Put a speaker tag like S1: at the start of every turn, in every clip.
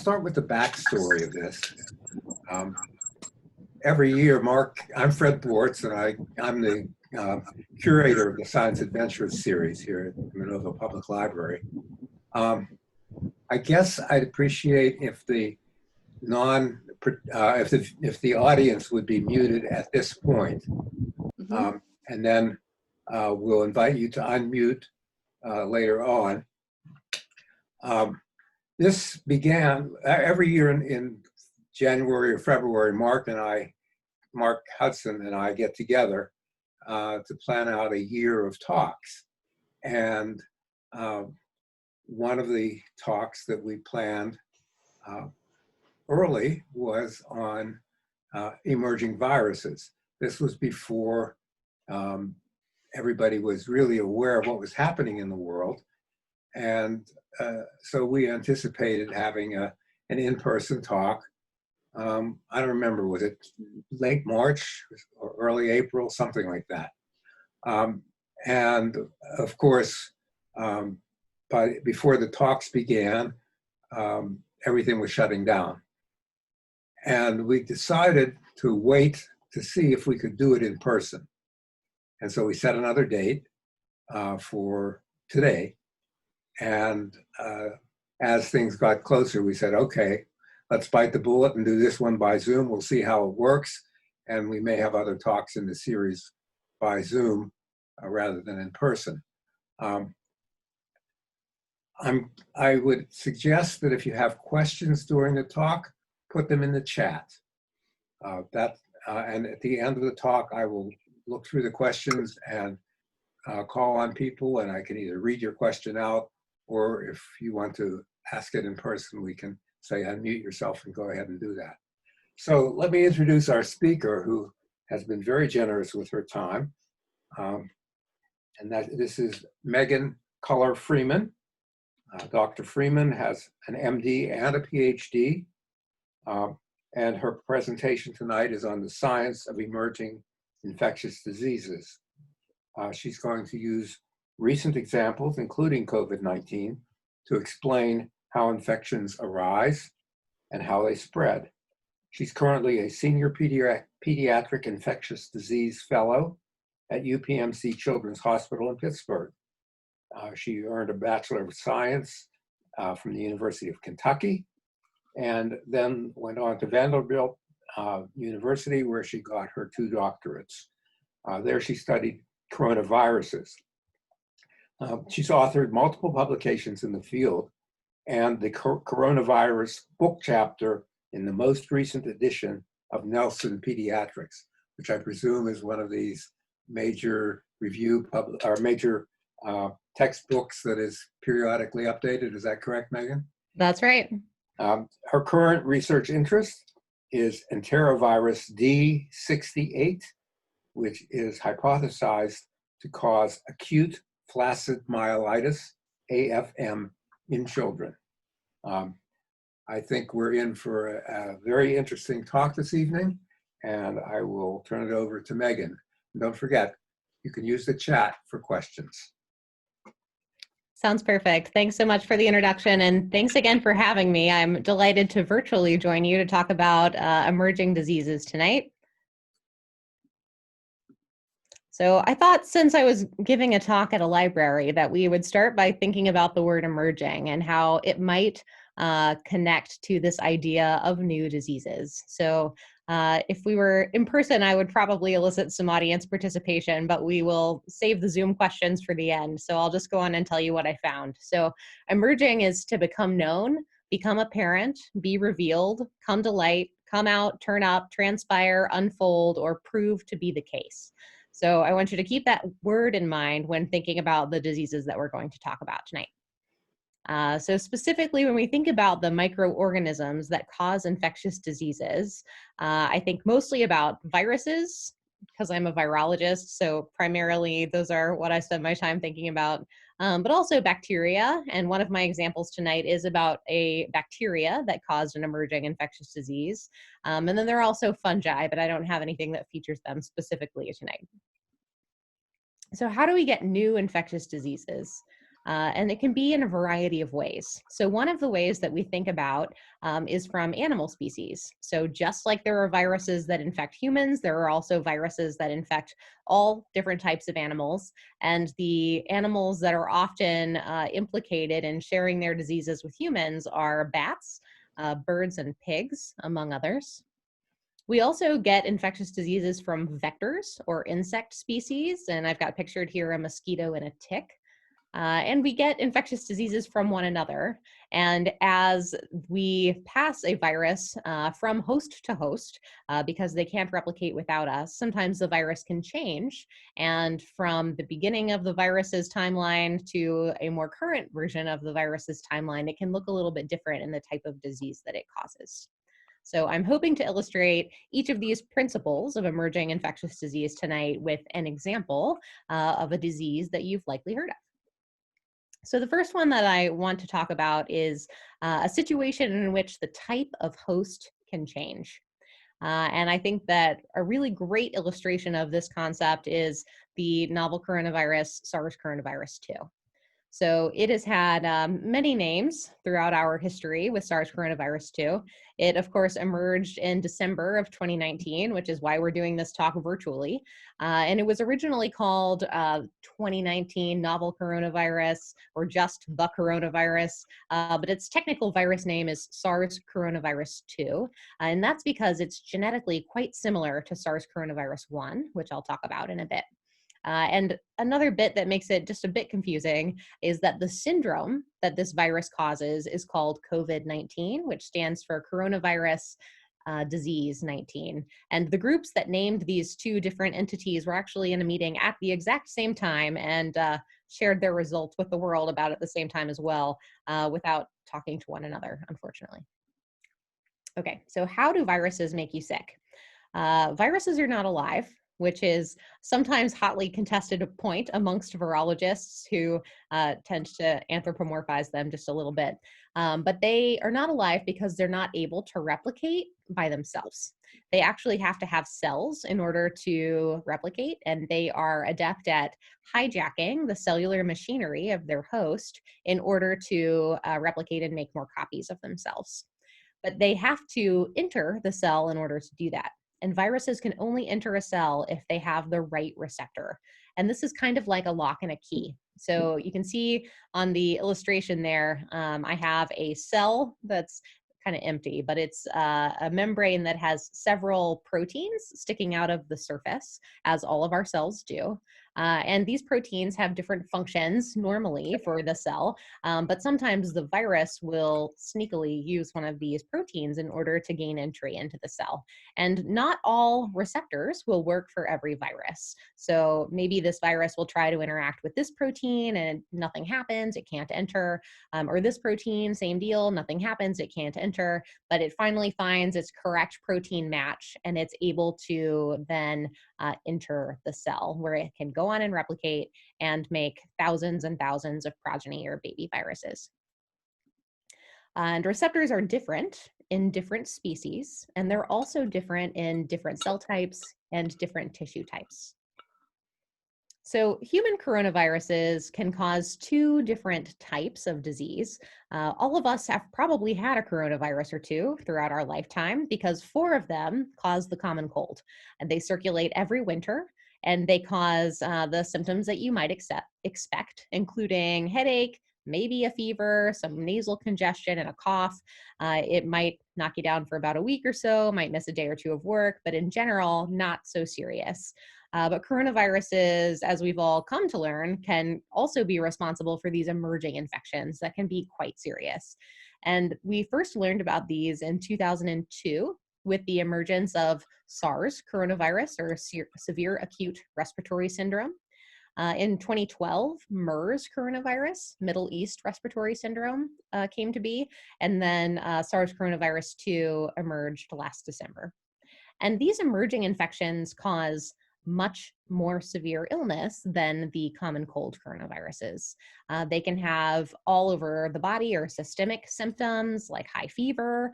S1: Start with the backstory of this. Um, every year, I'm Fred Bortz, and I'm the curator of the Science Adventures series here at the Monroeville Public Library. I guess I'd appreciate if the if the audience would be muted at this point, and then we'll invite you to unmute later on. This began every year in January or February. Mark Hudson and I get together to plan out a year of talks. And one of the talks that we planned early was on emerging viruses. This was before everybody was really aware of what was happening in the world. And so we anticipated having an in-person talk. I don't remember, was it late March or early April, something like that. And of course, before the talks began, everything was shutting down. And we decided to wait to see if we could do it in person. And so we set another date for today. And as things got closer, we said, okay, let's bite the bullet and do this one by Zoom. We'll see how it works. And we may have other talks in the series by Zoom rather than in person. I would suggest that if you have questions during the talk, put them in the chat. And at the end of the talk, I will look through the questions and call on people, and I can either read your question out, or if you want to ask it in person, we can say unmute yourself and go ahead and do that. So let me introduce our speaker, who has been very generous with her time. This is Megan Culler Freeman. Dr. Freeman has an MD and a PhD. And her presentation tonight is on the science of emerging infectious diseases. She's going to use recent examples, including COVID-19, to explain how infections arise and how they spread. She's currently a senior pediatric infectious disease fellow at UPMC Children's Hospital in Pittsburgh. She earned a Bachelor of Science from the University of Kentucky, and then went on to Vanderbilt University, where she got her 2 doctorates. There she studied coronaviruses. She's authored multiple publications in the field, and the coronavirus book chapter in the most recent edition of Nelson Pediatrics, which I presume is one of these major textbooks that is periodically updated. Is that correct, Megan?
S2: That's right.
S1: Her current research interest is Enterovirus D68, which is hypothesized to cause acute flaccid myelitis, AFM, in children. I think we're in for a very interesting talk this evening, and I will turn it over to Megan. And don't forget, you can use the chat for questions.
S2: Sounds perfect. Thanks so much for the introduction, and thanks again for having me. I'm delighted to virtually join you to talk about emerging diseases tonight. So I thought, since I was giving a talk at a library, that we would start by thinking about the word emerging and how it might connect to this idea of new diseases. So if we were in person, I would probably elicit some audience participation, but we will save the Zoom questions for the end. So I'll just go on and tell you what I found. So emerging is to become known, become apparent, be revealed, come to light, come out, turn up, transpire, unfold, or prove to be the case. So I want you to keep that word in mind when thinking about the diseases that we're going to talk about tonight. So specifically, when we think about the microorganisms that cause infectious diseases, I think mostly about viruses, because I'm a virologist, so primarily those are what I spend my time thinking about, but also bacteria. And one of my examples tonight is about a bacteria that caused an emerging infectious disease. And then there are also fungi, but I don't have anything that features them specifically tonight. So how do we get new infectious diseases? And it can be in a variety of ways. So one of the ways that we think about is from animal species. So just like there are viruses that infect humans, there are also viruses that infect all different types of animals. And the animals that are often implicated in sharing their diseases with humans are bats, birds, and pigs, among others. We also get infectious diseases from vectors or insect species, and I've got pictured here a mosquito and a tick. And we get infectious diseases from one another. And as we pass a virus from host to host, because they can't replicate without us, sometimes the virus can change. And from the beginning of the virus's timeline to a more current version of the virus's timeline, it can look a little bit different in the type of disease that it causes. So I'm hoping to illustrate each of these principles of emerging infectious disease tonight with an example of a disease that you've likely heard of. So the first one that I want to talk about is a situation in which the type of host can change. And I think that a really great illustration of this concept is the novel coronavirus, SARS coronavirus 2. So it has had many names throughout our history with SARS coronavirus 2. It, of course, emerged in December of 2019, which is why we're doing this talk virtually. And it was originally called 2019 novel coronavirus or just the coronavirus, but its technical virus name is SARS coronavirus 2. And that's because it's genetically quite similar to SARS coronavirus 1, which I'll talk about in a bit. And another bit that makes it just a bit confusing is that the syndrome that this virus causes is called COVID-19, which stands for coronavirus disease 19. And the groups that named these two different entities were actually in a meeting at the exact same time and shared their results with the world about at the same time as well, without talking to one another, unfortunately. Okay, so how do viruses make you sick? Viruses are not alive, which is sometimes hotly contested point amongst virologists who tend to anthropomorphize them just a little bit. But they are not alive because they're not able to replicate by themselves. They actually have to have cells in order to replicate, and they are adept at hijacking the cellular machinery of their host in order to replicate and make more copies of themselves. But they have to enter the cell in order to do that. And viruses can only enter a cell if they have the right receptor. And this is kind of like a lock and a key. So you can see on the illustration there, I have a cell that's kind of empty, but it's a membrane that has several proteins sticking out of the surface, as all of our cells do. And these proteins have different functions normally for the cell, but sometimes the virus will sneakily use one of these proteins in order to gain entry into the cell. And not all receptors will work for every virus. So maybe this virus will try to interact with this protein and nothing happens, it can't enter. Or this protein, same deal, nothing happens, it can't enter. But it finally finds its correct protein match and it's able to then enter the cell where it can go on and replicate and make thousands and thousands of progeny or baby viruses. And receptors are different in different species, and they're also different in different cell types and different tissue types. So human coronaviruses can cause two different types of disease. All of us have probably had a coronavirus or two throughout our lifetime because 4 of them cause the common cold. And they circulate every winter, and they cause the symptoms that you might expect, including headache, maybe a fever, some nasal congestion, and a cough. It might knock you down for about a week or so, might miss a day or two of work, but in general, not so serious. But coronaviruses, as we've all come to learn, can also be responsible for these emerging infections that can be quite serious. And we first learned about these in 2002 with the emergence of SARS coronavirus, or severe acute respiratory syndrome. In 2012, MERS coronavirus, Middle East respiratory syndrome, came to be, and then SARS coronavirus 2 emerged last December. And these emerging infections cause much more severe illness than the common cold coronaviruses. They can have all over the body or systemic symptoms like high fever.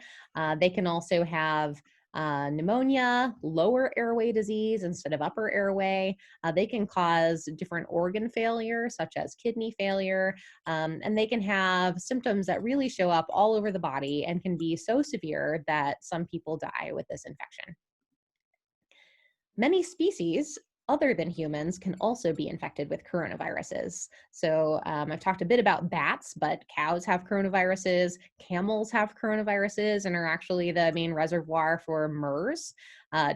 S2: They can also have pneumonia, lower airway disease instead of upper airway. They can cause different organ failure, such as kidney failure, and they can have symptoms that really show up all over the body and can be so severe that some people die with this infection. Many species other than humans can also be infected with coronaviruses. So I've talked a bit about bats, but cows have coronaviruses, camels have coronaviruses and are actually the main reservoir for MERS.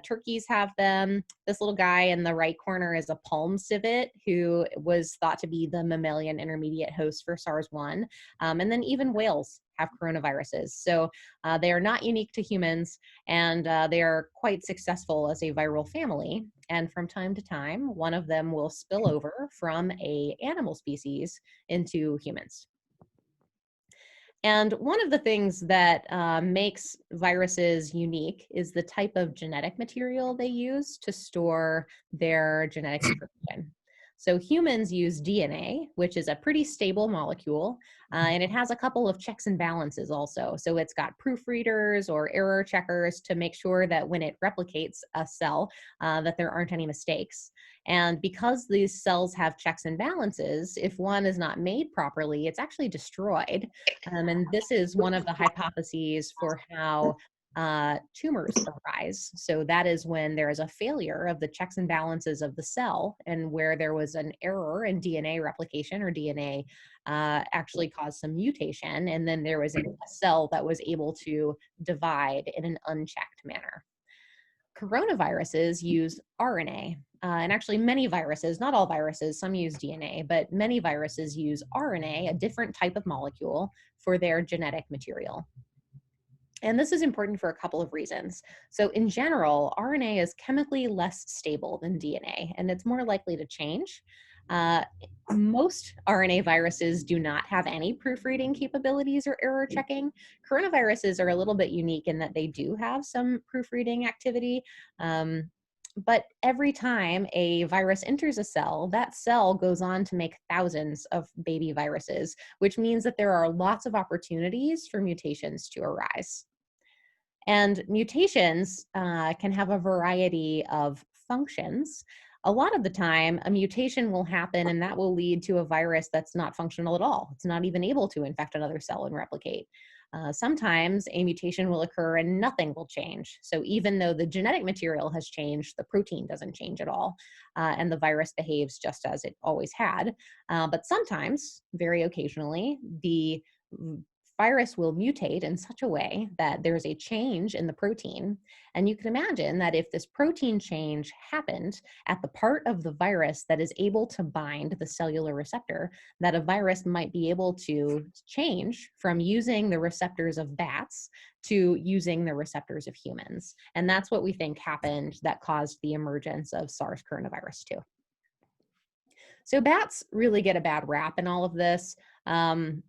S2: Turkeys have them. This little guy in the right corner is a palm civet who was thought to be the mammalian intermediate host for SARS-1. And then even whales have coronaviruses. So they are not unique to humans, and they are quite successful as a viral family. And from time to time, one of them will spill over from an animal species into humans. And one of the things that makes viruses unique is the type of genetic material they use to store their genetic information. So humans use DNA, which is a pretty stable molecule, and it has a couple of checks and balances also. So it's got proofreaders or error checkers to make sure that when it replicates a cell, that there aren't any mistakes. And because these cells have checks and balances, if one is not made properly, it's actually destroyed. And this is one of the hypotheses for how tumors arise. So that is when there is a failure of the checks and balances of the cell, and where there was an error in DNA replication, or DNA actually caused some mutation, and then there was a cell that was able to divide in an unchecked manner. Coronaviruses use RNA, and actually many viruses, not all viruses, some use DNA, but many viruses use RNA, a different type of molecule, for their genetic material. And this is important for a couple of reasons. So in general, RNA is chemically less stable than DNA, and it's more likely to change. Most RNA viruses do not have any proofreading capabilities or error checking. Coronaviruses are a little bit unique in that they do have some proofreading activity. But every time a virus enters a cell, that cell goes on to make thousands of baby viruses, which means that there are lots of opportunities for mutations to arise. And mutations can have a variety of functions. A lot of the time, a mutation will happen and that will lead to a virus that's not functional at all. It's not even able to infect another cell and replicate. Sometimes a mutation will occur and nothing will change. So even though the genetic material has changed, the protein doesn't change at all, and the virus behaves just as it always had. But sometimes, very occasionally, the virus will mutate in such a way that there's a change in the protein. And you can imagine that if this protein change happened at the part of the virus that is able to bind the cellular receptor, that a virus might be able to change from using the receptors of bats to using the receptors of humans. And that's what we think happened that caused the emergence of SARS coronavirus 2. So bats really get a bad rap in all of this.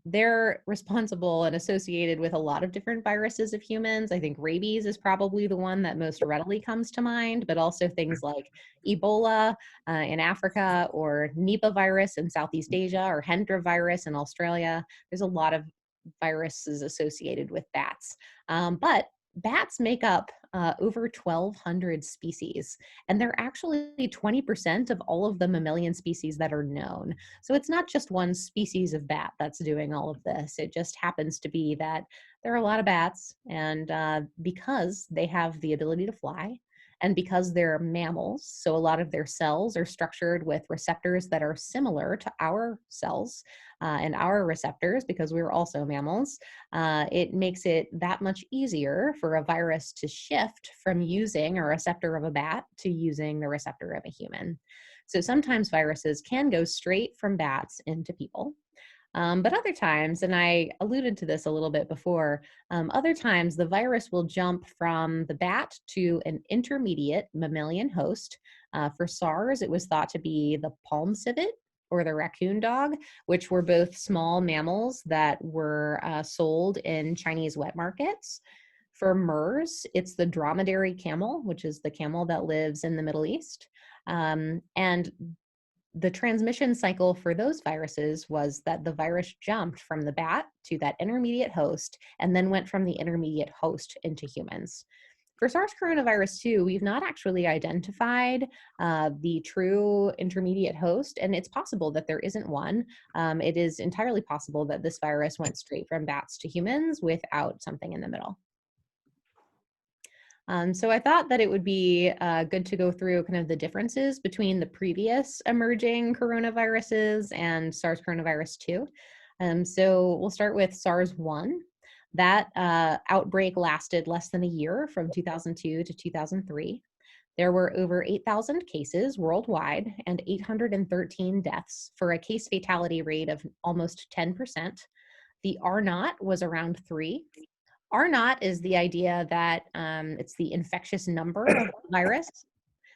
S2: They're responsible and associated with a lot of different viruses of humans. I think rabies is probably the one that most readily comes to mind, but also things like Ebola in Africa, or Nipah virus in Southeast Asia, or Hendra virus in Australia. There's a lot of viruses associated with bats. But bats make up over 1,200 species, and they're actually 20% of all of the mammalian species that are known. So it's not just one species of bat that's doing all of this. It just happens to be that there are a lot of bats, and because they have the ability to fly, and because they're mammals, so a lot of their cells are structured with receptors that are similar to our cells and our receptors, because we're also mammals, it makes it that much easier for a virus to shift from using a receptor of a bat to using the receptor of a human. So sometimes viruses can go straight from bats into people. But other times, and I alluded to this a little bit before, other times the virus will jump from the bat to an intermediate mammalian host. For SARS, it was thought to be the palm civet or the raccoon dog, which were both small mammals that were sold in Chinese wet markets. For MERS, it's the dromedary camel, which is the camel that lives in the Middle East. And the transmission cycle for those viruses was that the virus jumped from the bat to that intermediate host and then went from the intermediate host into humans. For SARS coronavirus 2, we've not actually identified the true intermediate host, and it's possible that there isn't one. It is entirely possible that this virus went straight from bats to humans without something in the middle. So I thought that it would be good to go through kind of the differences between the previous emerging coronaviruses and SARS coronavirus 2. So we'll start with SARS-1. That outbreak lasted less than a year, from 2002 to 2003. There were over 8,000 cases worldwide and 813 deaths, for a case fatality rate of almost 10%. The R0 was around 3. R0 is the idea that it's the infectious number of the virus.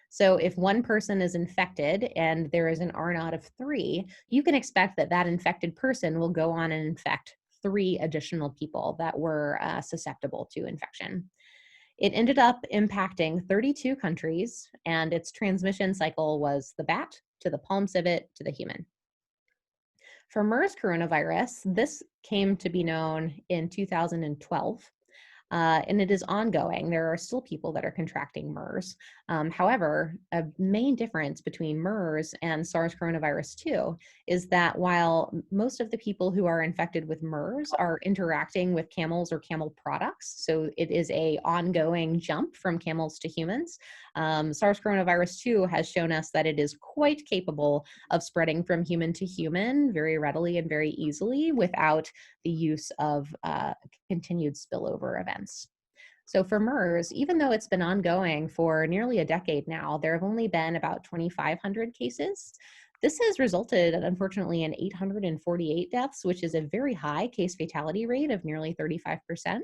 S2: So if one person is infected and there is an R0 of 3, you can expect that that infected person will go on and infect 3 additional people that were susceptible to infection. It ended up impacting 32 countries, and its transmission cycle was the bat to the palm civet to the human. For MERS coronavirus, this came to be known in 2012. And it is ongoing. There are still people that are contracting MERS. However, a main difference between MERS and SARS coronavirus 2 is that while most of the people who are infected with MERS are interacting with camels or camel products, so it is an ongoing jump from camels to humans, SARS coronavirus 2 has shown us that it is quite capable of spreading from human to human very readily and very easily without the use of continued spillover events. So for MERS, even though it's been ongoing for nearly a decade now, there have only been about 2,500 cases. This has resulted, unfortunately, in 848 deaths, which is a very high case fatality rate of nearly 35%.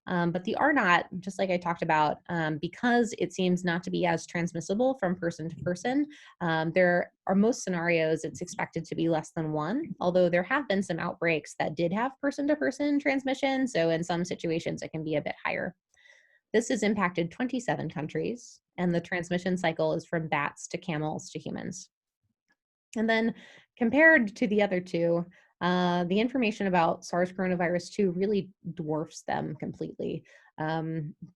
S2: But the R0, just like I talked about, because it seems not to be as transmissible from person to person, there are most scenarios it's expected to be less than 1, although there have been some outbreaks that did have person-to-person transmission, so in some situations it can be a bit higher. This has impacted 27 countries, and the transmission cycle is from bats to camels to humans. And then compared to the other two, the information about SARS coronavirus 2 really dwarfs them completely,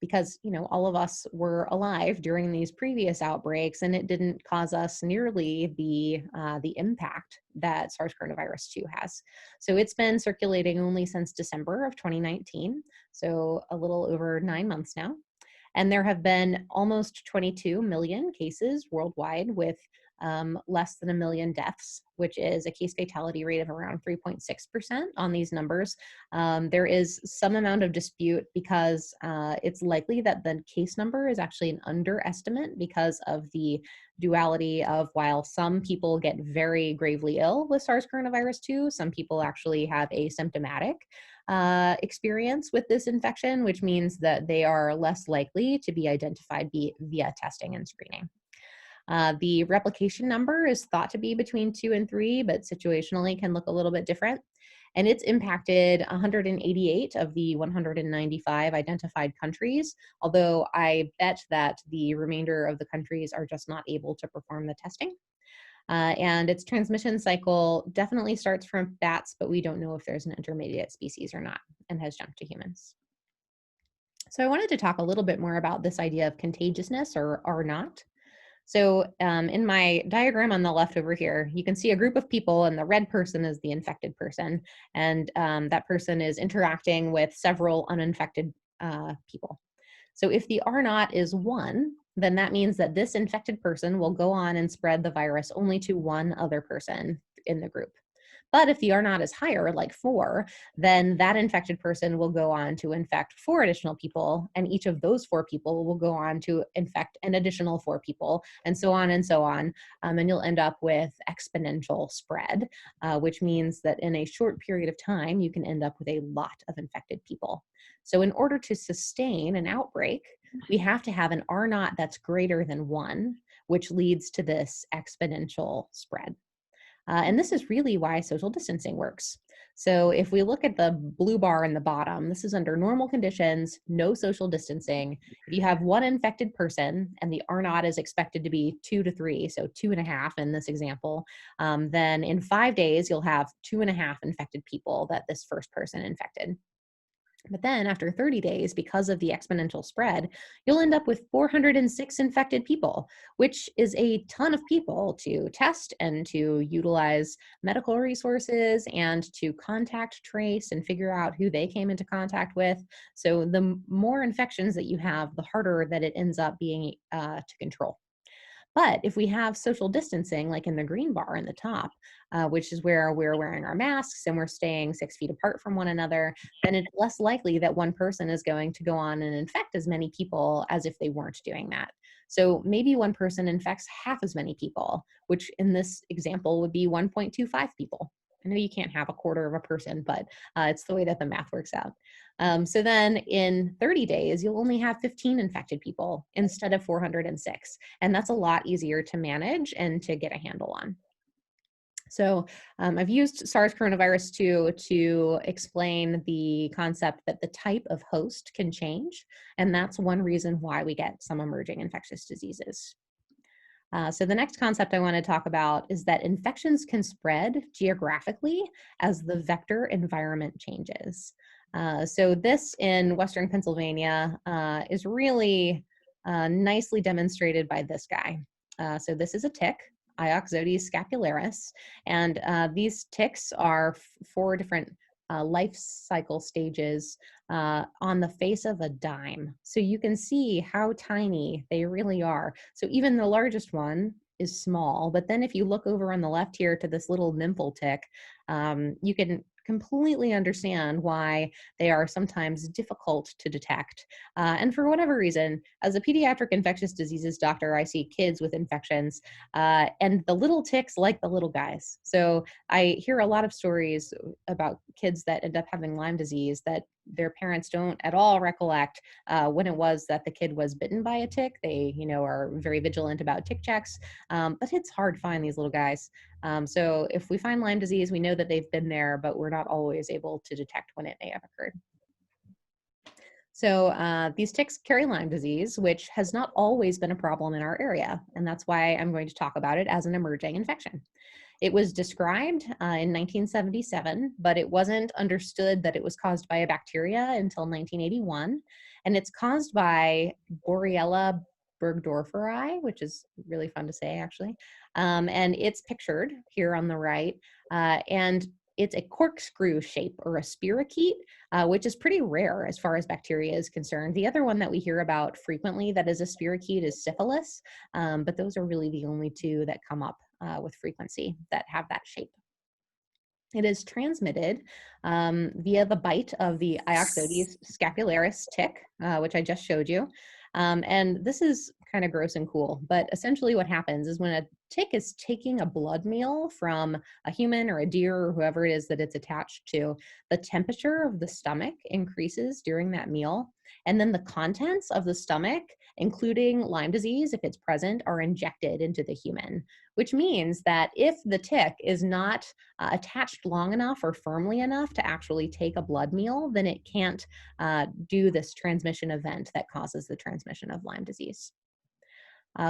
S2: because all of us were alive during these previous outbreaks, and it didn't cause us nearly the impact that SARS coronavirus 2 has. So it's been circulating only since December of 2019, so a little over 9 months now. And there have been almost 22 million cases worldwide, with less than 1 million deaths, which is a case fatality rate of around 3.6% on these numbers. There is some amount of dispute because it's likely that the case number is actually an underestimate because of the duality of, while some people get very gravely ill with SARS coronavirus 2, some people actually have asymptomatic experience with this infection, which means that they are less likely to be identified via testing and screening. The replication number is thought to be between 2 and 3, but situationally can look a little bit different. And it's impacted 188 of the 195 identified countries, although I bet that the remainder of the countries are just not able to perform the testing. And its transmission cycle definitely starts from bats, but we don't know if there's an intermediate species or not, and has jumped to humans. So I wanted to talk a little bit more about this idea of contagiousness or not. So in my diagram on the left over here, you can see a group of people, and the red person is the infected person, and that person is interacting with several uninfected people. So if the R0 is 1, then that means that this infected person will go on and spread the virus only to one other person in the group. But if the R0 is higher, like 4, then that infected person will go on to infect 4 additional people, and each of those 4 people will go on to infect an additional 4 people, and so on and so on. And you'll end up with exponential spread, which means that in a short period of time, you can end up with a lot of infected people. So in order to sustain an outbreak, we have to have an R0 that's greater than 1, which leads to this exponential spread. And this is really why social distancing works. So if we look at the blue bar in the bottom, this is under normal conditions, no social distancing. If you have 1 infected person and the R0 is expected to be 2 to 3, so 2.5 in this example, then in 5 days, you'll have 2.5 infected people that this first person infected. But then after 30 days, because of the exponential spread, you'll end up with 406 infected people, which is a ton of people to test and to utilize medical resources and to contact trace and figure out who they came into contact with. So the more infections that you have, the harder that it ends up being to control. But if we have social distancing, like in the green bar in the top, which is where we're wearing our masks and we're staying 6 feet apart from one another, then it's less likely that one person is going to go on and infect as many people as if they weren't doing that. So maybe one person infects half as many people, which in this example would be 1.25 people. I know you can't have a quarter of a person, but it's the way that the math works out. So then in 30 days, you'll only have 15 infected people instead of 406. And that's a lot easier to manage and to get a handle on. So I've used SARS coronavirus 2 to explain the concept that the type of host can change. And that's one reason why we get some emerging infectious diseases. So the next concept I want to talk about is that infections can spread geographically as the vector environment changes. So this in Western Pennsylvania is really nicely demonstrated by this guy. So this is a tick, Ioxodes scapularis, and these ticks are 4 different life cycle stages on the face of a dime. So you can see how tiny they really are. So even the largest one is small, but then if you look over on the left here to this little nymphal tick, you can completely understand why they are sometimes difficult to detect. And for whatever reason, as a pediatric infectious diseases doctor, I see kids with infections, and the little ticks like the little guys. So I hear a lot of stories about kids that end up having Lyme disease that their parents don't at all recollect when it was that the kid was bitten by a tick. They, are very vigilant about tick checks, but it's hard to find these little guys. So if we find Lyme disease, we know that they've been there, but we're not always able to detect when it may have occurred. So these ticks carry Lyme disease, which has not always been a problem in our area. And that's why I'm going to talk about it as an emerging infection. It was described in 1977, but it wasn't understood that it was caused by a bacteria until 1981. And it's caused by Borrelia burgdorferi, which is really fun to say, actually. And it's pictured here on the right. And it's a corkscrew shape or a spirochete, which is pretty rare as far as bacteria is concerned. The other one that we hear about frequently that is a spirochete is syphilis, but those are really the only 2 that come up with frequency that have that shape. It is transmitted via the bite of the Ioxodes scapularis tick, which I just showed you. And this is kind of gross and cool, but essentially what happens is when a tick is taking a blood meal from a human or a deer or whoever it is that it's attached to, the temperature of the stomach increases during that meal. And then the contents of the stomach, including Lyme disease, if it's present, are injected into the human, which means that if the tick is not attached long enough or firmly enough to actually take a blood meal, then it can't do this transmission event that causes the transmission of Lyme disease.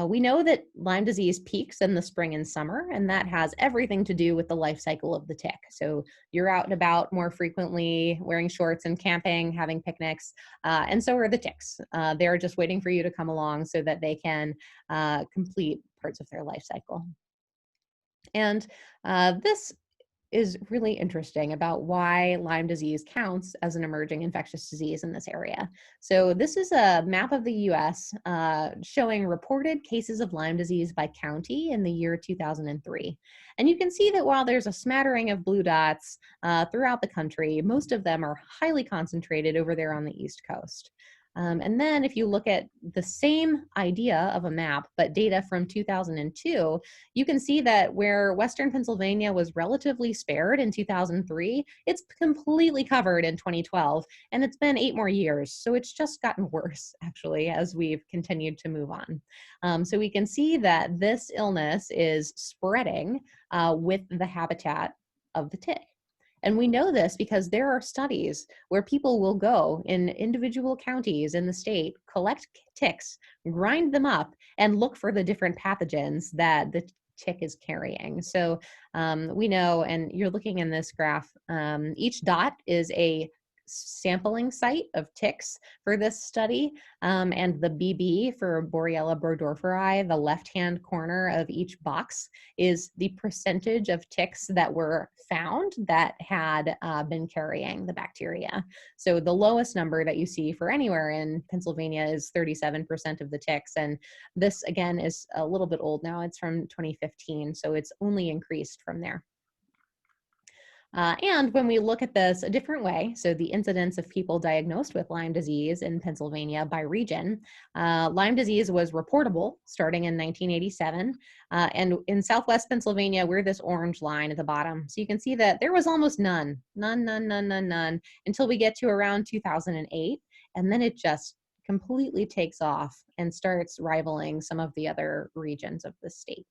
S2: We know that Lyme disease peaks in the spring and summer, and that has everything to do with the life cycle of the tick. So you're out and about more frequently, wearing shorts and camping, having picnics, and so are the ticks. They're just waiting for you to come along so that they can complete parts of their life cycle. And this is really interesting about why Lyme disease counts as an emerging infectious disease in this area. So this is a map of the US showing reported cases of Lyme disease by county in the year 2003. And you can see that while there's a smattering of blue dots throughout the country, most of them are highly concentrated over there on the East Coast. And then if you look at the same idea of a map, but data from 2002, you can see that where Western Pennsylvania was relatively spared in 2003, it's completely covered in 2012, and it's been 8 more years. So it's just gotten worse, actually, as we've continued to move on. So we can see that this illness is spreading with the habitat of the tick. And we know this because there are studies where people will go in individual counties in the state, collect ticks, grind them up, and look for the different pathogens that the tick is carrying. So we know, and you're looking in this graph, each dot is a sampling site of ticks for this study, and the BB for Borrelia burgdorferi, the left-hand corner of each box, is the percentage of ticks that were found that had been carrying the bacteria. So the lowest number that you see for anywhere in Pennsylvania is 37% of the ticks. And this, again, is a little bit old now. It's from 2015, so it's only increased from there. And when we look at this a different way, so the incidence of people diagnosed with Lyme disease in Pennsylvania by region, Lyme disease was reportable starting in 1987. And in Southwest Pennsylvania, we're this orange line at the bottom. So you can see that there was almost none, until we get to around 2008. And then it just completely takes off and starts rivaling some of the other regions of the state.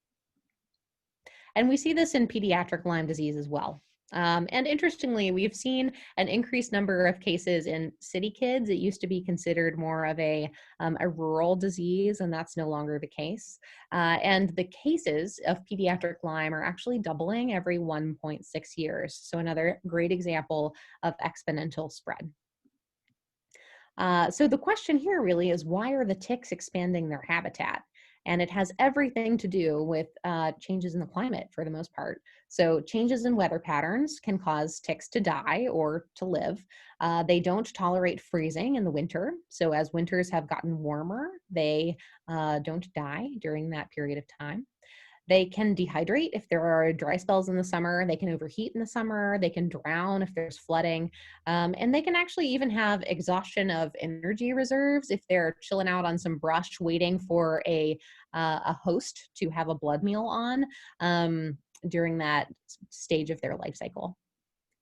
S2: And we see this in pediatric Lyme disease as well. And interestingly, we've seen an increased number of cases in city kids. It used to be considered more of a rural disease, and that's no longer the case. And the cases of pediatric Lyme are actually doubling every 1.6 years. So another great example of exponential spread. So the question here really is, why are the ticks expanding their habitat? And it has everything to do with changes in the climate for the most part. So changes in weather patterns can cause ticks to die or to live. They don't tolerate freezing in the winter. So as winters have gotten warmer, they don't die during that period of time. They can dehydrate if there are dry spells in the summer. They can overheat in the summer. They can drown if there's flooding. And they can actually even have exhaustion of energy reserves if they're chilling out on some brush waiting for a host to have a blood meal on during that stage of their life cycle.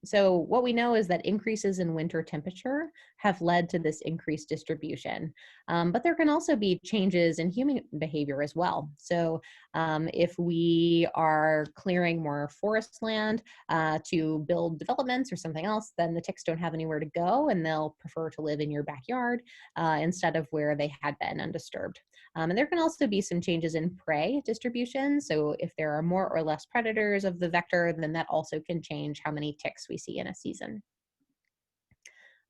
S2: So what we know is that increases in winter temperature have led to this increased distribution. But there can also be changes in human behavior as well. So if we are clearing more forest land to build developments or something else, then the ticks don't have anywhere to go and they'll prefer to live in your backyard instead of where they had been undisturbed. And there can also be some changes in prey distribution. So if there are more or less predators of the vector, then that also can change how many ticks we see in a season.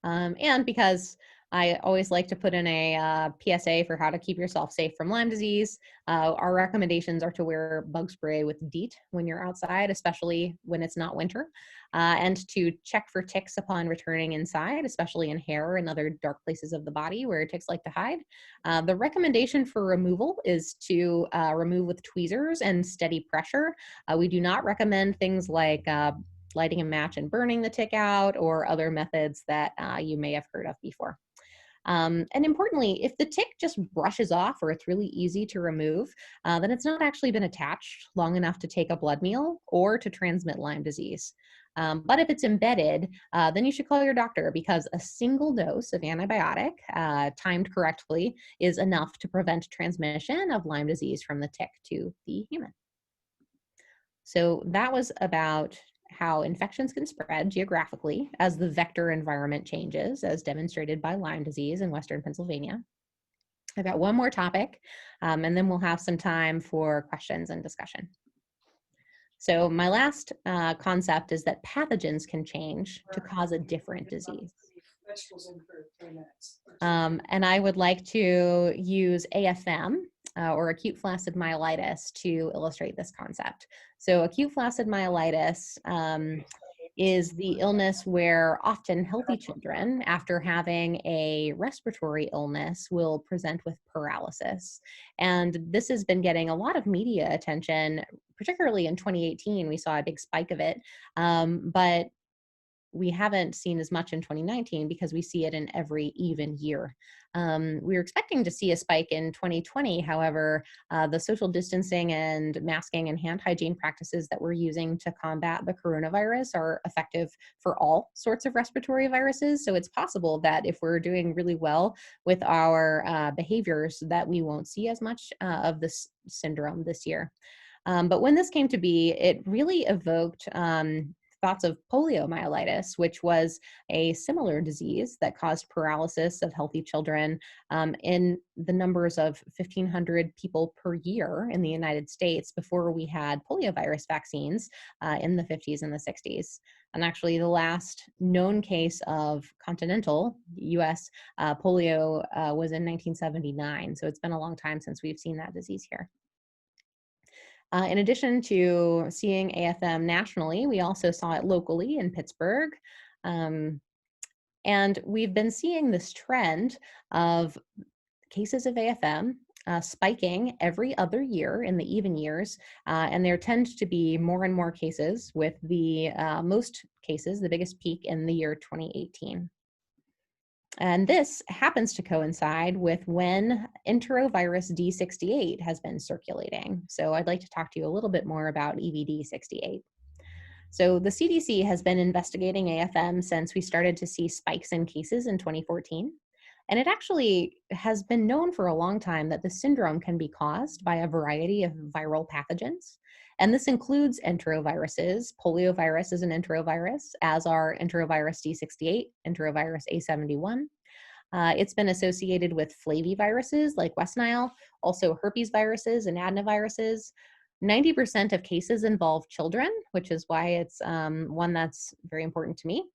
S2: And because I always like to put in a PSA for how to keep yourself safe from Lyme disease, our recommendations are to wear bug spray with DEET when you're outside, especially when it's not winter, and to check for ticks upon returning inside, especially in hair and other dark places of the body where ticks like to hide. The recommendation for removal is to remove with tweezers and steady pressure. We do not recommend things like lighting a match and burning the tick out or other methods that you may have heard of before. And importantly, if the tick just brushes off or it's really easy to remove, then it's not actually been attached long enough to take a blood meal or to transmit Lyme disease. But if it's embedded, then you should call your doctor because a single dose of antibiotic timed correctly is enough to prevent transmission of Lyme disease from the tick to the human. So that was about how infections can spread geographically as the vector environment changes, as demonstrated by Lyme disease in Western Pennsylvania. I've got one more topic, and then we'll have some time for questions and discussion. So my last concept is that pathogens can change to cause a different disease. And I would like to use AFM, or acute flaccid myelitis, to illustrate this concept. So acute flaccid myelitis is the illness where often healthy children, after having a respiratory illness, will present with paralysis. And this has been getting a lot of media attention, particularly in 2018. We saw a big spike of it, but we haven't seen as much in 2019 because we see it in every even year. We were expecting to see a spike in 2020. However, the social distancing and masking and hand hygiene practices that we're using to combat the coronavirus are effective for all sorts of respiratory viruses. So it's possible that if we're doing really well with our behaviors, that we won't see as much of this syndrome this year. But when this came to be, it really evoked thoughts of poliomyelitis, which was a similar disease that caused paralysis of healthy children in the numbers of 1,500 people per year in the United States before we had poliovirus vaccines in the 50s and the 60s. And actually, the last known case of continental US polio was in 1979. So it's been a long time since we've seen that disease here. In addition to seeing AFM nationally, we also saw it locally in Pittsburgh. And we've been seeing this trend of cases of AFM spiking every other year in the even years, and there tend to be more and more cases, with the most cases, the biggest peak in the year 2018. And this happens to coincide with when Enterovirus D68 has been circulating. So I'd like to talk to you a little bit more about EVD68. So the CDC has been investigating AFM since we started to see spikes in cases in 2014. And it actually has been known for a long time that the syndrome can be caused by a variety of viral pathogens. And this includes enteroviruses. Poliovirus is an enterovirus, as are Enterovirus D68, Enterovirus A71. It's been associated with flaviviruses like West Nile, also herpes viruses and adenoviruses. 90% of cases involve children, which is why it's one that's very important to me.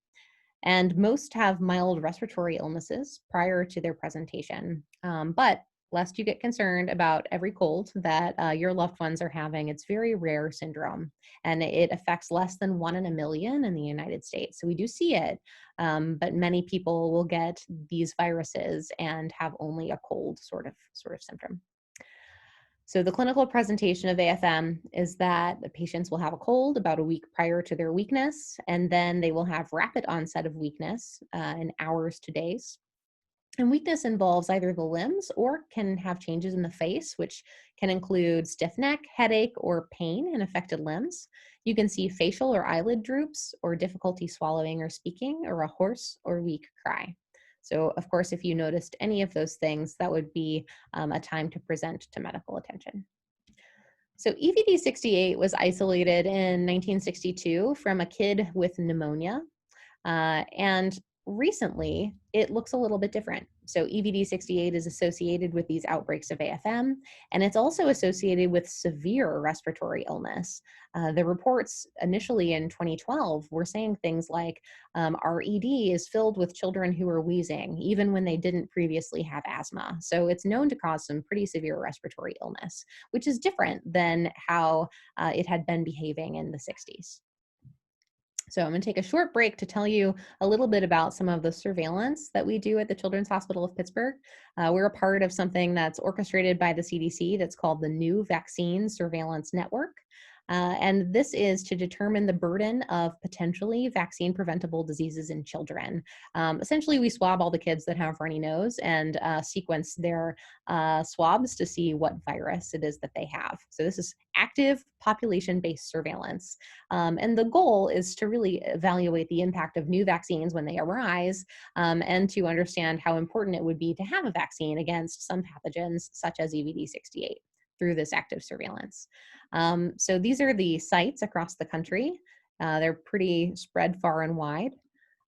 S2: And most have mild respiratory illnesses prior to their presentation. But lest you get concerned about every cold that your loved ones are having, it's very rare syndrome, and it affects less than 1 in a million in the United States. So we do see it, but many people will get these viruses and have only a cold sort of symptom. So the clinical presentation of AFM is that the patients will have a cold about a week prior to their weakness, and then they will have rapid onset of weakness in hours to days. And weakness involves either the limbs or can have changes in the face, which can include stiff neck, headache, or pain in affected limbs. You can see facial or eyelid droops, or difficulty swallowing or speaking, or a hoarse or weak cry. So, of course, if you noticed any of those things, that would be a time to present to medical attention. So EVD68 was isolated in 1962 from a kid with pneumonia. And recently, it looks a little bit different. So EVD68 is associated with these outbreaks of AFM, and it's also associated with severe respiratory illness. The reports initially in 2012 were saying things like, our ED is filled with children who are wheezing, even when they didn't previously have asthma. So it's known to cause some pretty severe respiratory illness, which is different than how it had been behaving in the 60s. So I'm going to take a short break to tell you a little bit about some of the surveillance that we do at the Children's Hospital of Pittsburgh. We're a part of something that's orchestrated by the CDC that's called the New Vaccine Surveillance Network. And this is to determine the burden of potentially vaccine-preventable diseases in children. Essentially, we swab all the kids that have runny nose and sequence their swabs to see what virus it is that they have. So this is active population-based surveillance. And the goal is to really evaluate the impact of new vaccines when they arise, and to understand how important it would be to have a vaccine against some pathogens such as EVD68 through this active surveillance. So these are the sites across the country. They're pretty spread far and wide.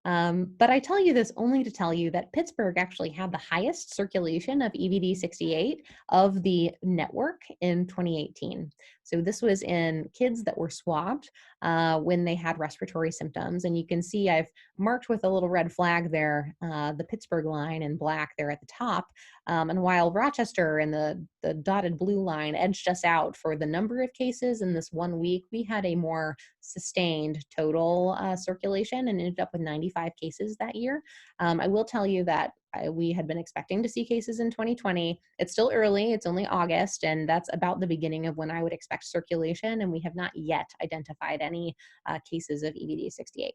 S2: But I tell you this only to tell you that Pittsburgh actually had the highest circulation of EVD68 of the network in 2018. So this was in kids that were swabbed when they had respiratory symptoms. And you can see I've marked with a little red flag there, the Pittsburgh line in black there at the top. And while Rochester and the dotted blue line edged us out for the number of cases in this 1 week, we had a more sustained total circulation and ended up with 95 cases that year. I will tell you that we had been expecting to see cases in 2020. It's still early, it's only August, and that's about the beginning of when I would expect circulation, and we have not yet identified any cases of EVD68.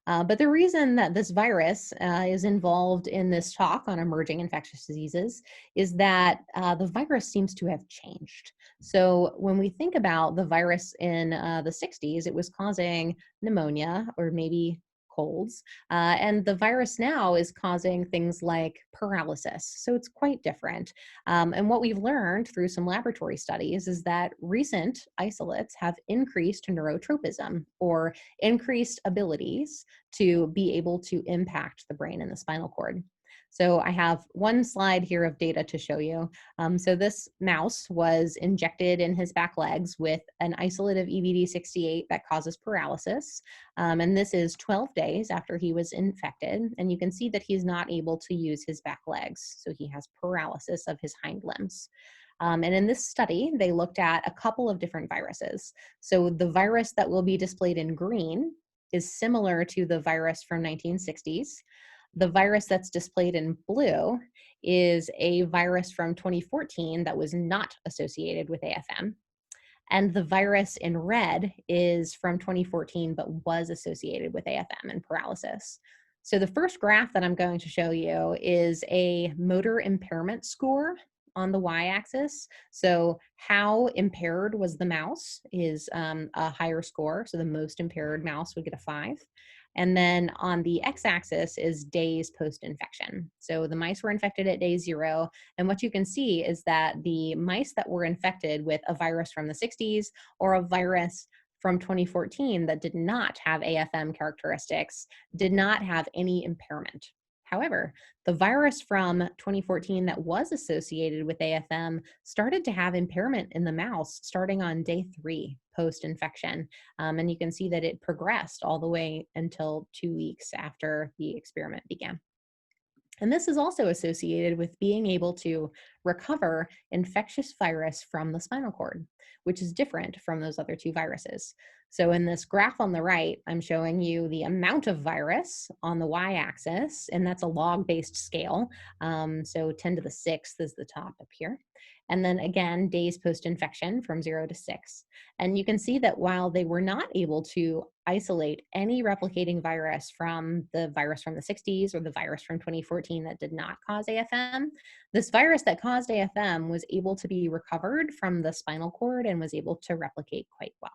S2: But the reason that this virus is involved in this talk on emerging infectious diseases is that the virus seems to have changed. So when we think about the virus in the 60s, it was causing pneumonia or maybe colds, and the virus now is causing things like paralysis. So it's quite different. And what we've learned through some laboratory studies is that recent isolates have increased neurotropism, or increased abilities to be able to impact the brain and the spinal cord. So I have one slide here of data to show you. So this mouse was injected in his back legs with an isolative EVD68 that causes paralysis. And this is 12 days after he was infected. And you can see that he's not able to use his back legs. So he has paralysis of his hind limbs. And in this study, they looked at a couple of different viruses. So the virus that will be displayed in green is similar to the virus from 1960s. The virus that's displayed in blue is a virus from 2014 that was not associated with AFM. And the virus in red is from 2014 but was associated with AFM and paralysis. So the first graph that I'm going to show you is a motor impairment score on the y-axis. So how impaired was the mouse is a higher score. So the most impaired mouse would get a 5. And then on the x-axis is days post-infection. So the mice were infected at day 0. And what you can see is that the mice that were infected with a virus from the 60s or a virus from 2014 that did not have AFM characteristics did not have any impairment. However, the virus from 2014 that was associated with AFM started to have impairment in the mouse starting on day 3 post-infection. And you can see that it progressed all the way until 2 weeks after the experiment began. And this is also associated with being able to recover infectious virus from the spinal cord, which is different from those other 2 viruses. So in this graph on the right, I'm showing you the amount of virus on the y-axis, and that's a log-based scale. So 10 to the 6th is the top up here. And then again, days post-infection from 0 to 6. And you can see that while they were not able to isolate any replicating virus from the 60s or the virus from 2014 that did not cause AFM, this virus that caused AFM was able to be recovered from the spinal cord and was able to replicate quite well.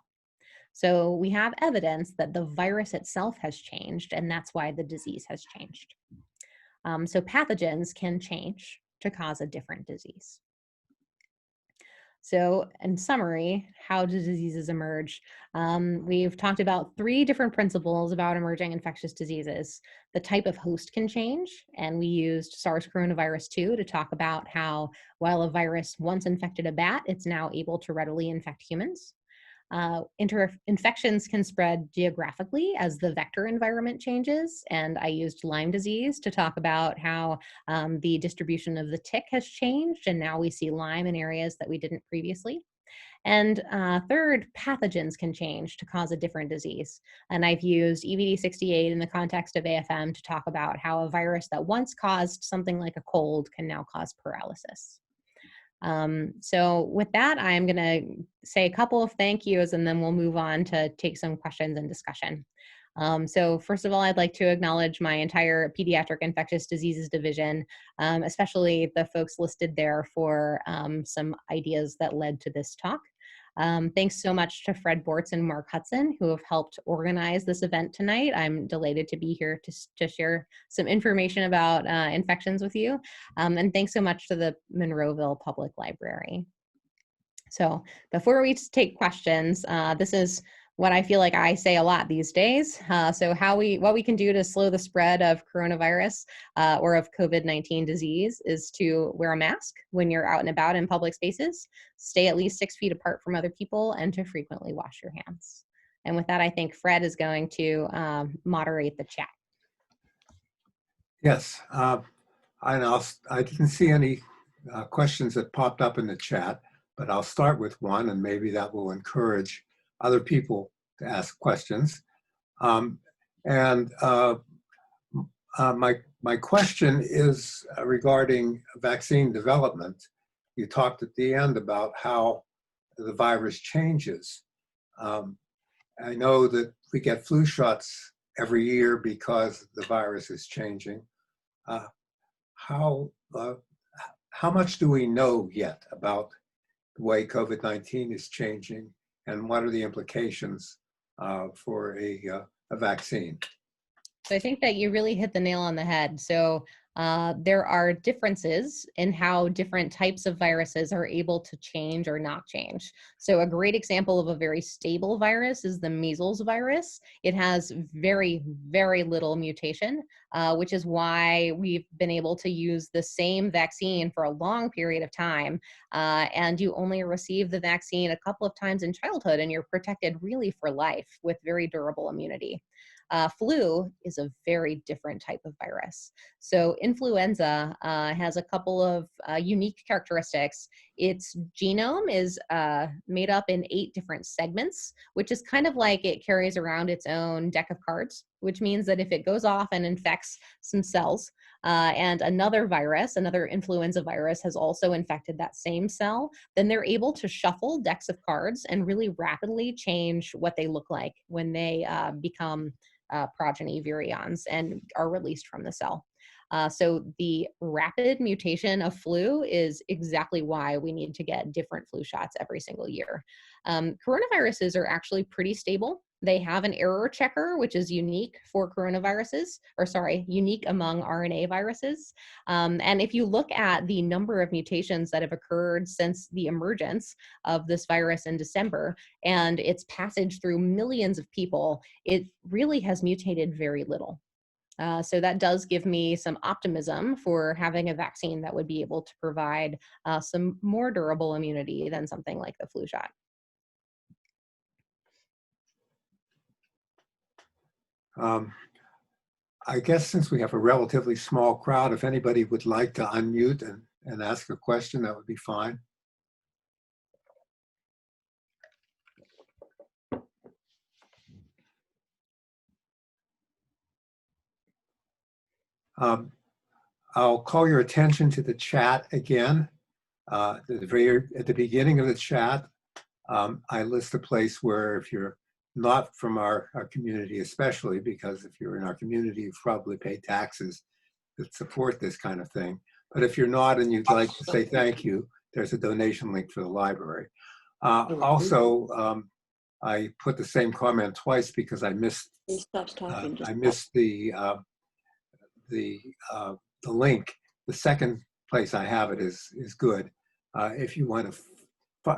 S2: So we have evidence that the virus itself has changed, and that's why the disease has changed. So pathogens can change to cause a different disease. So in summary, how do diseases emerge? We've talked about 3 different principles about emerging infectious diseases. The type of host can change, and we used SARS coronavirus 2 to talk about how while a virus once infected a bat, it's now able to readily infect humans. Infections can spread geographically as the vector environment changes, and I used Lyme disease to talk about how the distribution of the tick has changed, and now we see Lyme in areas that we didn't previously. And third, pathogens can change to cause a different disease. And I've used EVD68 in the context of AFM to talk about how a virus that once caused something like a cold can now cause paralysis. So with that, I'm going to say a couple of thank yous, and then we'll move on to take some questions and discussion. So first of all, I'd like to acknowledge my entire Pediatric Infectious Diseases division, especially the folks listed there for some ideas that led to this talk. Thanks so much to Fred Bortz and Mark Hudson, who have helped organize this event tonight. I'm delighted to be here to share some information about infections with you. And thanks so much to the Monroeville Public Library. So before we take questions, this is what I feel like I say a lot these days. So what we can do to slow the spread of coronavirus or of COVID-19 disease is to wear a mask when you're out and about in public spaces, stay at least 6 feet apart from other people, and to frequently wash your hands. And with that, I think Fred is going to moderate the chat.
S1: Yes, I didn't see any questions that popped up in the chat, but I'll start with one, and maybe that will encourage other people to ask questions. My question is regarding vaccine development. You talked at the end about how the virus changes. I know that we get flu shots every year because the virus is changing. How much do we know yet about the way COVID-19 is changing, and what are the implications for a vaccine?
S2: So I think that you really hit the nail on the head. So there are differences in how different types of viruses are able to change or not change. So a great example of a very stable virus is the measles virus. It has very, very little mutation, which is why we've been able to use the same vaccine for a long period of time. And you only receive the vaccine a couple of times in childhood, and you're protected really for life with very durable immunity. Flu is a very different type of virus. So influenza has a couple of unique characteristics. Its genome is made up in 8 different segments, which is kind of like it carries around its own deck of cards, which means that if it goes off and infects some cells, and another virus, another influenza virus has also infected that same cell, then they're able to shuffle decks of cards and really rapidly change what they look like when they become progeny virions and are released from the cell. So the rapid mutation of flu is exactly why we need to get different flu shots every single year. Coronaviruses are actually pretty stable. They have an error checker, which is unique for coronaviruses, or sorry, unique among RNA viruses. And if you look at the number of mutations that have occurred since the emergence of this virus in December and its passage through millions of people, it really has mutated very little. So that does give me some optimism for having a vaccine that would be able to provide some more durable immunity than something like the flu shot.
S1: I guess since we have a relatively small crowd, if anybody would like to unmute and ask a question, that would be fine. I'll call your attention to the chat again. At the beginning of the chat, I list a place where if you're not from our community, especially because if you're in our community, you've probably paid taxes that support this kind of thing. But if you're not and you'd like to say thank you, there's a donation link for the library. Also, I put the same comment twice because I missed the link. The second place I have it is good. If you want to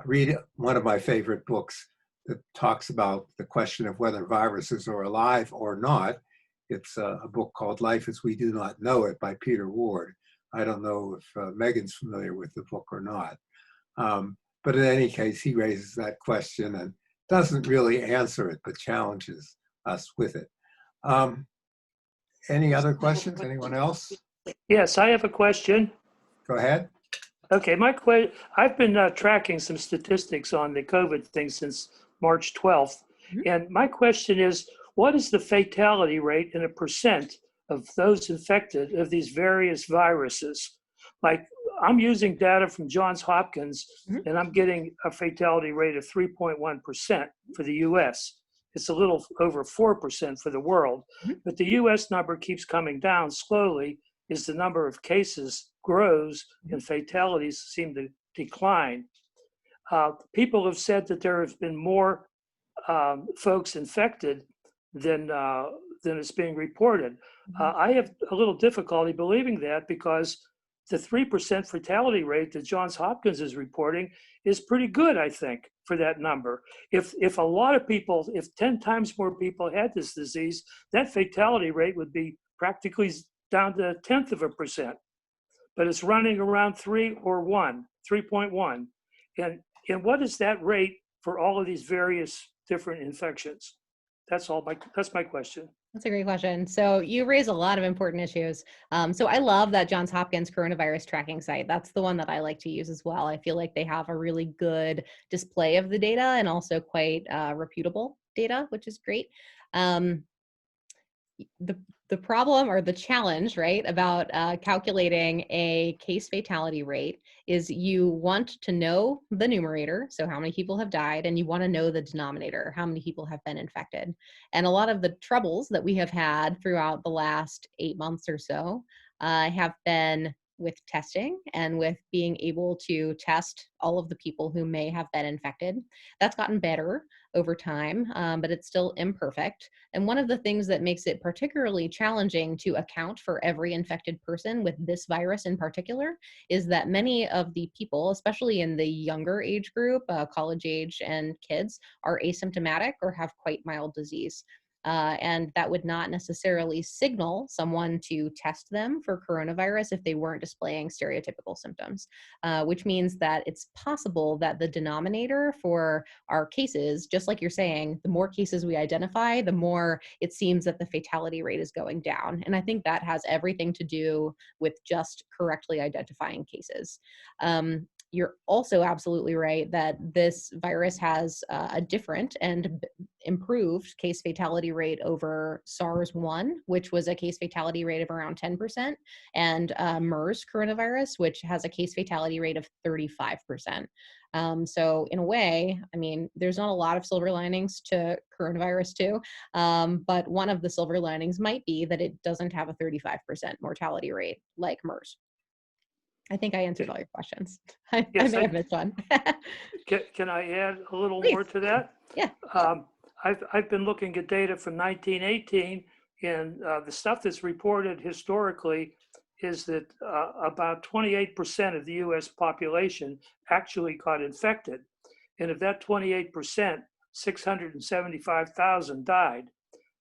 S1: read one of my favorite books that talks about the question of whether viruses are alive or not, it's a book called Life as We Do Not Know It by Peter Ward. I don't know if Megan's familiar with the book or not. But in any case, he raises that question and doesn't really answer it, but challenges us with it. Any other questions? Anyone else?
S3: Yes, I have a question.
S1: Go ahead.
S3: Okay, I've been tracking some statistics on the COVID thing since March 12th. And my question is, what is the fatality rate in a percent of those infected of these various viruses? Like, I'm using data from Johns Hopkins, and I'm getting a fatality rate of 3.1% for the US. It's a little over 4% for the world. But the US number keeps coming down slowly as the number of cases grows and fatalities seem to decline. People have said that there have been more folks infected than is being reported. I have a little difficulty believing that because the 3% fatality rate that Johns Hopkins is reporting is pretty good, I think, for that number. If a lot of people, if 10 times more people had this disease, that fatality rate would be practically down to 0.1%. But it's running around 3.1. And what is that rate for all of these various different infections? That's my question.
S2: That's a great question. So you raise a lot of important issues. So I love that Johns Hopkins coronavirus tracking site. That's the one that I like to use as well. I feel like they have a really good display of the data and also quite reputable data, which is great. The problem or the challenge, right, about calculating a case fatality rate is you want to know the numerator, so how many people have died, and you want to know the denominator, how many people have been infected. And a lot of the troubles that we have had throughout the last 8 months or so have been with testing and with being able to test all of the people who may have been infected. That's gotten better over time, but it's still imperfect. And one of the things that makes it particularly challenging to account for every infected person with this virus in particular is that many of the people, especially in the younger age group, college age and kids, are asymptomatic or have quite mild disease. And that would not necessarily signal someone to test them for coronavirus if they weren't displaying stereotypical symptoms, which means that it's possible that the denominator for our cases, just like you're saying, the more cases we identify, the more it seems that the fatality rate is going down. And I think that has everything to do with just correctly identifying cases. You're also absolutely right that this virus has a different and improved case fatality rate over SARS-1, which was a case fatality rate of around 10%, and MERS coronavirus, which has a case fatality rate of 35%. So in a way, I mean, there's not a lot of silver linings to coronavirus too, but one of the silver linings might be that it doesn't have a 35% mortality rate like MERS. I think I answered all your questions. I may have missed one.
S3: Can I add a little
S2: Please.
S3: more to that?
S2: Yeah.
S3: I've been looking at data from 1918, and the stuff that's reported historically is that about 28% of the US population actually got infected. And of that 28%, 675,000 died.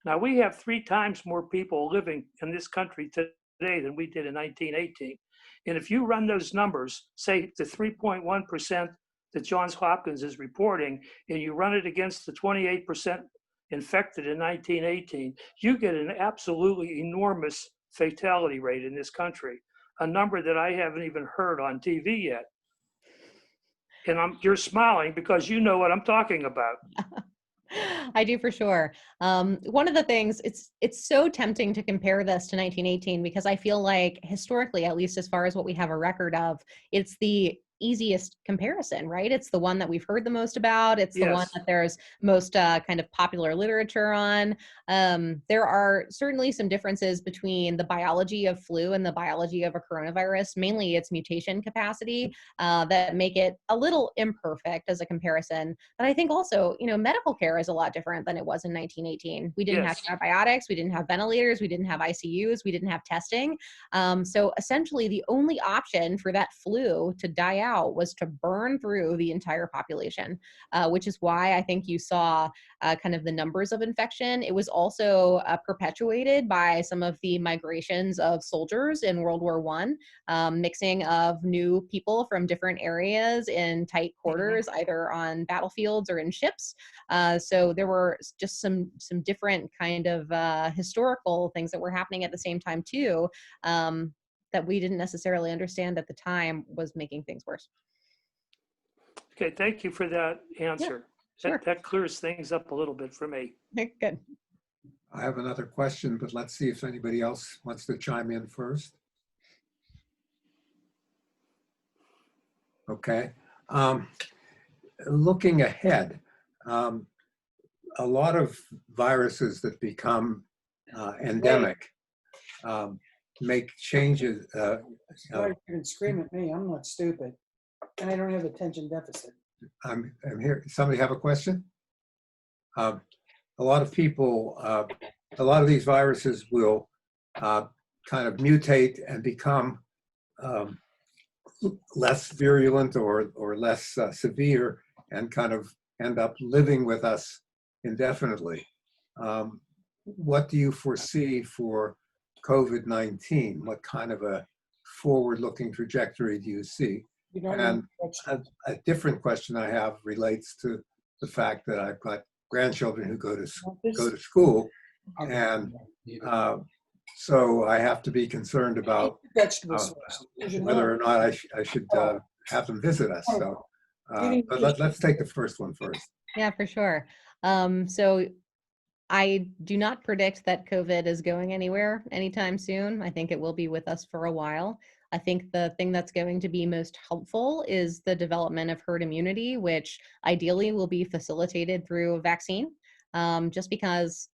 S3: Now we have 3 times more people living in this country today than we did in 1918. And if you run those numbers, say the 3.1% that Johns Hopkins is reporting, and you run it against the 28% infected in 1918, you get an absolutely enormous fatality rate in this country, a number that I haven't even heard on TV yet. And you're smiling because you know what I'm talking about.
S2: I do for sure. One of the things, it's so tempting to compare this to 1918 because I feel like historically, at least as far as what we have a record of, it's the easiest comparison, right? It's the one that we've heard the most about. It's the one that there's most kind of popular literature on. There are certainly some differences between the biology of flu and the biology of a coronavirus, mainly its mutation capacity, that make it a little imperfect as a comparison. But I think also, you know, medical care is a lot different than it was in 1918. We didn't have antibiotics, we didn't have ventilators, we didn't have ICUs, we didn't have testing. So essentially the only option for that flu to die out was to burn through the entire population, which is why I think you saw kind of the numbers of infection. It was also perpetuated by some of the migrations of soldiers in World War I, mixing of new people from different areas in tight quarters, either on battlefields or in ships. So there were just some different kind of historical things that were happening at the same time too, that we didn't necessarily understand at the time was making things worse.
S3: Okay, thank you for that answer.
S2: Yeah, sure.
S3: That clears things up a little bit for me.
S2: Good.
S1: I have another question, but let's see if anybody else wants to chime in first. Okay. Looking ahead, a lot of viruses that become endemic make changes.
S4: You can scream at me. I'm not stupid, and I don't have attention deficit.
S1: I'm here. Somebody have a question? A lot of people, a lot of these viruses will kind of mutate and become less virulent or less severe and kind of end up living with us indefinitely. What do you foresee for COVID-19? What kind of a forward-looking trajectory do you see? And a different question I have relates to the fact that I've got grandchildren who go to school, and so I have to be concerned about whether or not I should have them visit us. So, but let's take the first one first.
S2: Yeah, for sure. So I do not predict that COVID is going anywhere anytime soon. I think it will be with us for a while. I think the thing that's going to be most helpful is the development of herd immunity, which ideally will be facilitated through a vaccine, just because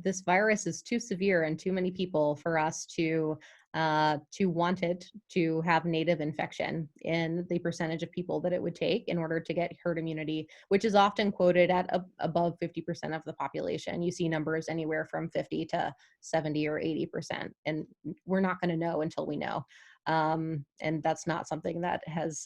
S2: this virus is too severe in too many people for us to to want it to have native infection in the percentage of people that it would take in order to get herd immunity, which is often quoted at above 50% of the population. You see numbers anywhere from 50 to 70 or 80%, and we're not going to know until we know. And that's not something that has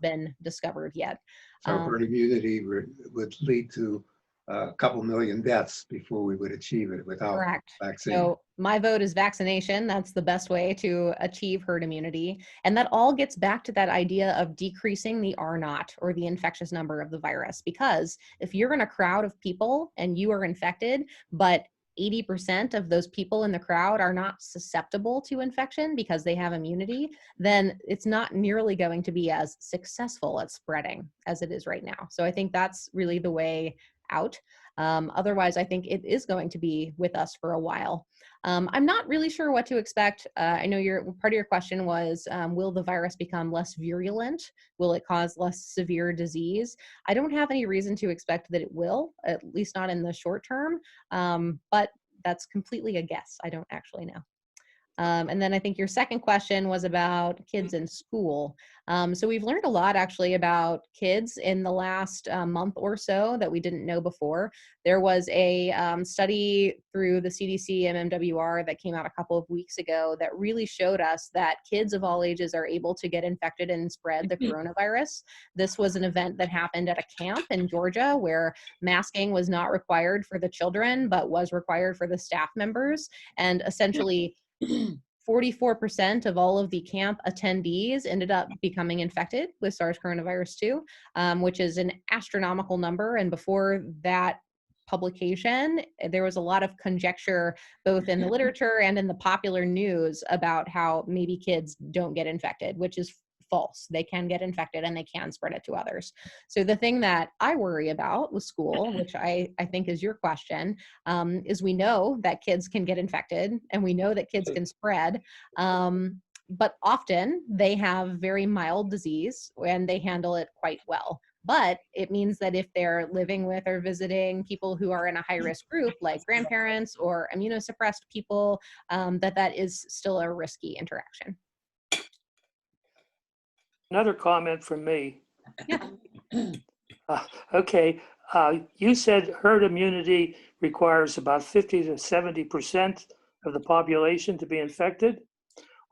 S2: been discovered yet.
S1: So herd immunity would lead to a couple million deaths before we would achieve it without
S2: Correct.
S1: vaccine.
S2: So my vote is vaccination. That's the best way to achieve herd immunity. And that all gets back to that idea of decreasing the R naught, or the infectious number of the virus. Because if you're in a crowd of people and you are infected, but 80% of those people in the crowd are not susceptible to infection because they have immunity, then it's not nearly going to be as successful at spreading as it is right now. So I think that's really the way out. Otherwise, I think it is going to be with us for a while. I'm not really sure what to expect. I know part of your question was, will the virus become less virulent? Will it cause less severe disease? I don't have any reason to expect that it will, at least not in the short term. But that's completely a guess. I don't actually know. And then I think your second question was about kids in school. So we've learned a lot actually about kids in the last month or so that we didn't know before. There was a study through the CDC and MMWR that came out a couple of weeks ago that really showed us that kids of all ages are able to get infected and spread the coronavirus. This was an event that happened at a camp in Georgia where masking was not required for the children, but was required for the staff members. And essentially, 44% of all of the camp attendees ended up becoming infected with SARS coronavirus 2, which is an astronomical number. And before that publication, there was a lot of conjecture, both in the literature and in the popular news, about how maybe kids don't get infected, which is false. They can get infected and they can spread it to others. So the thing that I worry about with school, which I think is your question, is we know that kids can get infected and we know that kids can spread, but often they have very mild disease and they handle it quite well. But it means that if they're living with or visiting people who are in a high-risk group, like grandparents or immunosuppressed people, that is still a risky interaction.
S3: Another comment from me.
S2: Yeah.
S3: Okay, you said herd immunity requires about 50 to 70% of the population to be infected.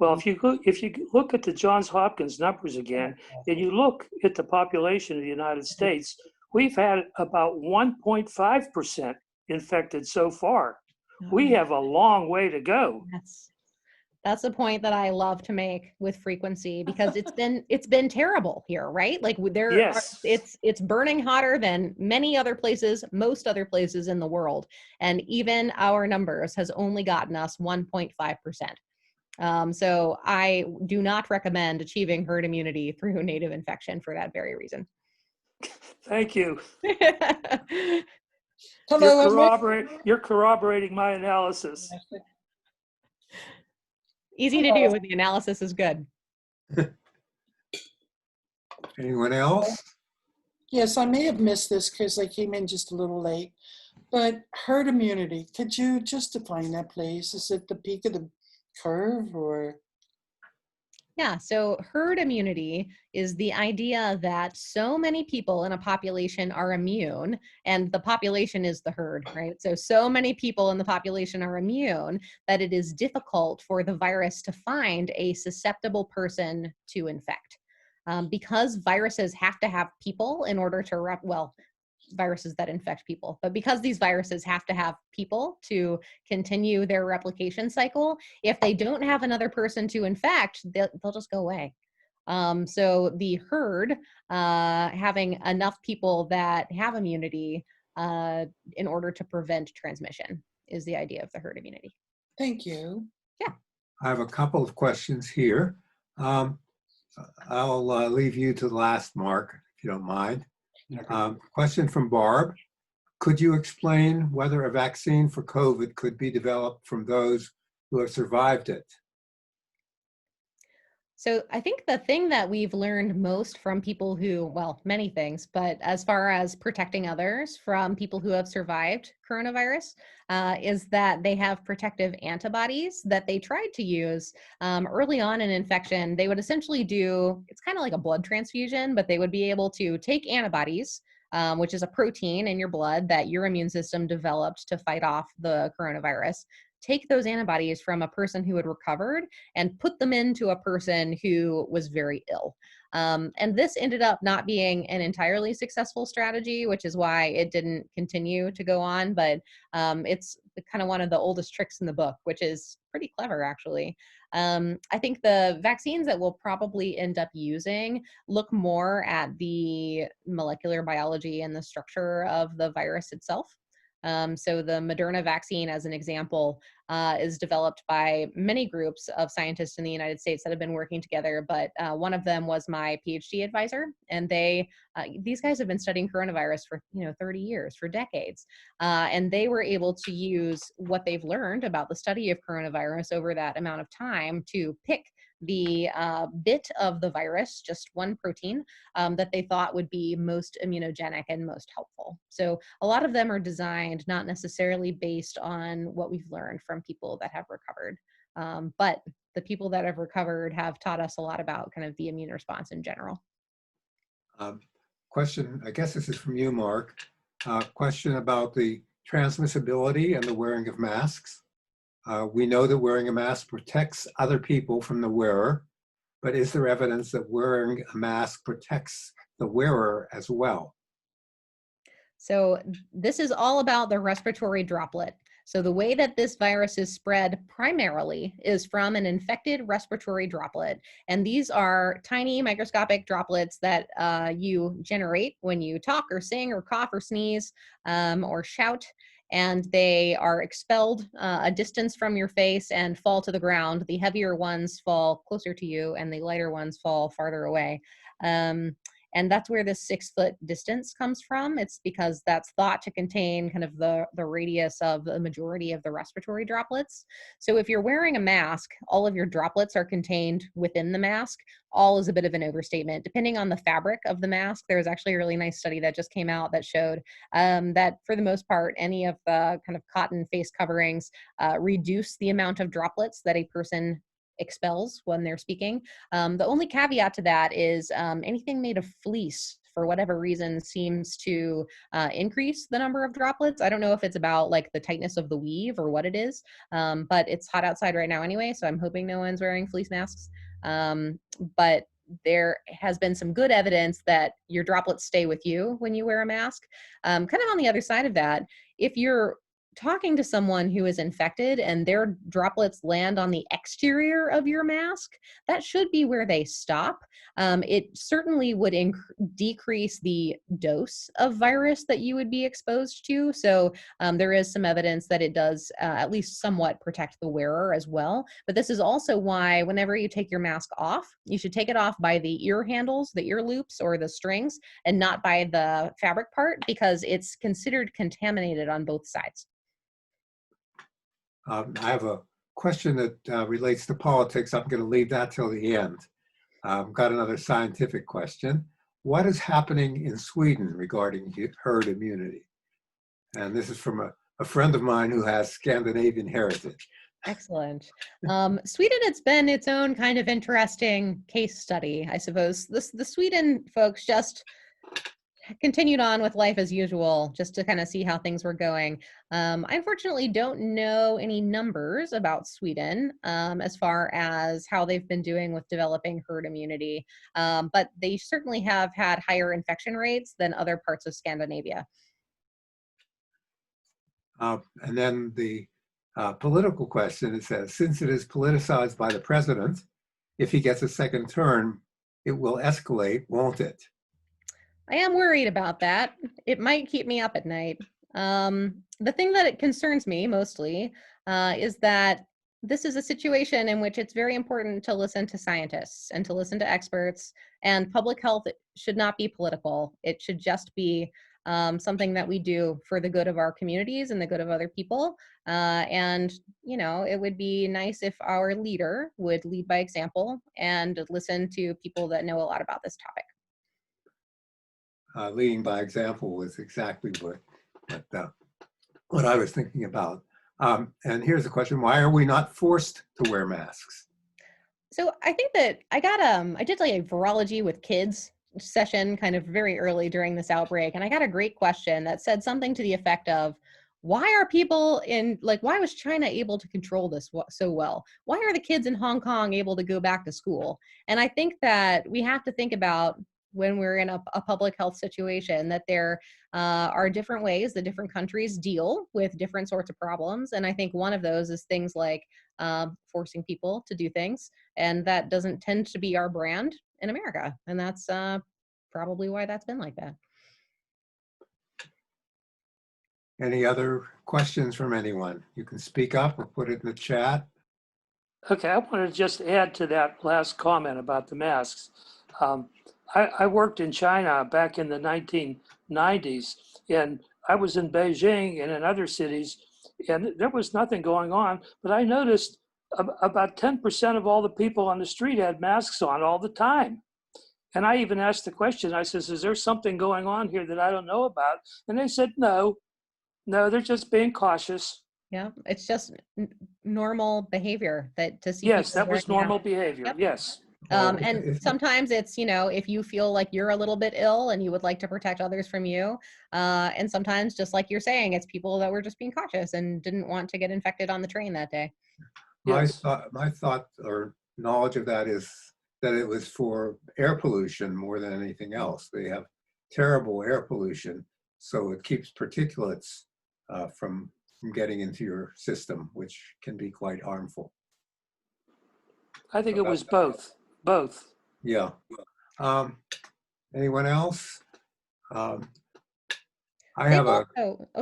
S3: Well, if you look at the Johns Hopkins numbers again, and you look at the population of the United States, we've had about 1.5% infected so far. We have a long way to go.
S2: That's a point that I love to make with frequency, because it's been terrible here, right? Like it's burning hotter than many other places, most other places in the world. And even our numbers has only gotten us 1.5%. So I do not recommend achieving herd immunity through native infection for that very reason.
S3: Thank you.
S4: Hello,
S3: you're corroborating my analysis.
S2: Easy to do when the analysis is good.
S1: Anyone else?
S4: Yes, I may have missed this because I came in just a little late. But herd immunity, could you just define that, please? Is it the peak of the curve, or?
S2: Yeah, so herd immunity is the idea that so many people in a population are immune, and the population is the herd, right? So many people in the population are immune that it is difficult for the virus to find a susceptible person to infect. Because viruses have to have people in order to, viruses that infect people, but because these viruses have to have people to continue their replication cycle, if they don't have another person to infect, they'll just go away. So the herd, having enough people that have immunity in order to prevent transmission, is the idea of the herd immunity.
S4: Thank you.
S2: Yeah.
S1: I have a couple of questions here. I'll leave you to the last, Mark, if you don't mind. Question from Barb. Could you explain whether a vaccine for COVID could be developed from those who have survived it?
S2: So I think the thing that we've learned most from people who, well, many things, but as far as protecting others from people who have survived coronavirus, is that they have protective antibodies that they tried to use early on in infection. They would essentially do, it's kind of like a blood transfusion, but they would be able to take antibodies, which is a protein in your blood that your immune system developed to fight off the coronavirus, take those antibodies from a person who had recovered and put them into a person who was very ill. And this ended up not being an entirely successful strategy, which is why it didn't continue to go on. But it's kind of one of the oldest tricks in the book, which is pretty clever, actually. I think the vaccines that we'll probably end up using look more at the molecular biology and the structure of the virus itself. So the Moderna vaccine, as an example, is developed by many groups of scientists in the United States that have been working together. But one of them was my PhD advisor, and these guys have been studying coronavirus for 30 years, for decades, and they were able to use what they've learned about the study of coronavirus over that amount of time to pick the bit of the virus, just one protein, that they thought would be most immunogenic and most helpful. So a lot of them are designed not necessarily based on what we've learned from people that have recovered. But the people that have recovered have taught us a lot about kind of the immune response in general.
S1: Question, I guess this is from you, Mark. Question about the transmissibility and the wearing of masks. We know that wearing a mask protects other people from the wearer, but is there evidence that wearing a mask protects the wearer as well?
S2: So this is all about the respiratory droplet. So the way that this virus is spread primarily is from an infected respiratory droplet. And these are tiny microscopic droplets that you generate when you talk or sing or cough or sneeze or shout. And they are expelled a distance from your face and fall to the ground. The heavier ones fall closer to you and the lighter ones fall farther away. And that's where the 6-foot distance comes from. It's because that's thought to contain kind of the radius of the majority of the respiratory droplets. So if you're wearing a mask, all of your droplets are contained within the mask. All is a bit of an overstatement. Depending on the fabric of the mask, there was actually a really nice study that just came out that showed that for the most part, any of the kind of cotton face coverings reduce the amount of droplets that a person expels when they're speaking. The only caveat to that is anything made of fleece, for whatever reason, seems to increase the number of droplets. I don't know if it's about like the tightness of the weave or what it is, but it's hot outside right now anyway, so I'm hoping no one's wearing fleece masks. But there has been some good evidence that your droplets stay with you when you wear a mask. Kind of on the other side of that, if you're talking to someone who is infected and their droplets land on the exterior of your mask, that should be where they stop. It certainly would decrease the dose of virus that you would be exposed to. So there is some evidence that it does at least somewhat protect the wearer as well. But this is also why whenever you take your mask off, you should take it off by the ear handles, the ear loops, or the strings, and not by the fabric part, because it's considered contaminated on both sides.
S1: I have a question that relates to politics. I'm going to leave that till the end. Got another scientific question. What is happening in Sweden regarding herd immunity? And this is from a friend of mine who has Scandinavian heritage.
S2: Excellent. Sweden, it's been its own kind of interesting case study, I suppose. The Sweden folks just continued on with life as usual, just to kind of see how things were going. I unfortunately don't know any numbers about Sweden as far as how they've been doing with developing herd immunity, but they certainly have had higher infection rates than other parts of Scandinavia.
S1: And then the political question, it says, since it is politicized by the president, if he gets a second term, it will escalate, won't it?
S2: I am worried about that. It might keep me up at night. The thing that it concerns me mostly is that this is a situation in which it's very important to listen to scientists and to listen to experts, and public health should not be political. It should just be something that we do for the good of our communities and the good of other people. And, you know, it would be nice if our leader would lead by example and listen to people that know a lot about this topic.
S1: Leading by example was exactly what I was thinking about. And here's a question: why are we not forced to wear masks?
S2: So I think that I did like a virology with kids session kind of very early during this outbreak, and I got a great question that said something to the effect of, why are people why was China able to control this so well? Why are the kids in Hong Kong able to go back to school? And I think that we have to think about, when we're in a public health situation, that there are different ways that different countries deal with different sorts of problems. And I think one of those is things like forcing people to do things. And that doesn't tend to be our brand in America. And that's probably why that's been like that.
S1: Any other questions from anyone? You can speak up or put it in the chat.
S3: Okay, I want to just add to that last comment about the masks. I worked in China back in the 1990s, and I was in Beijing and in other cities, and there was nothing going on, but I noticed about 10% of all the people on the street had masks on all the time. And I even asked the question, I says, is there something going on here that I don't know about? And they said, no, they're just being cautious.
S2: Yeah, it's just normal behavior to see.
S3: Yes,
S2: people
S3: that was
S2: wearing
S3: normal
S2: masks.
S3: behavior,
S2: Yep.
S3: yes.
S2: And sometimes it's, you know, if you feel like you're a little bit ill and you would like to protect others from you. And sometimes, just like you're saying, it's people that were just being cautious and didn't want to get infected on the train that day.
S3: Yes.
S1: My thought or knowledge of that is that it was for air pollution more than anything else. They have terrible air pollution, so it keeps particulates from getting into your system, which can be quite harmful.
S3: I think it was both.
S1: Yeah. Anyone else? I have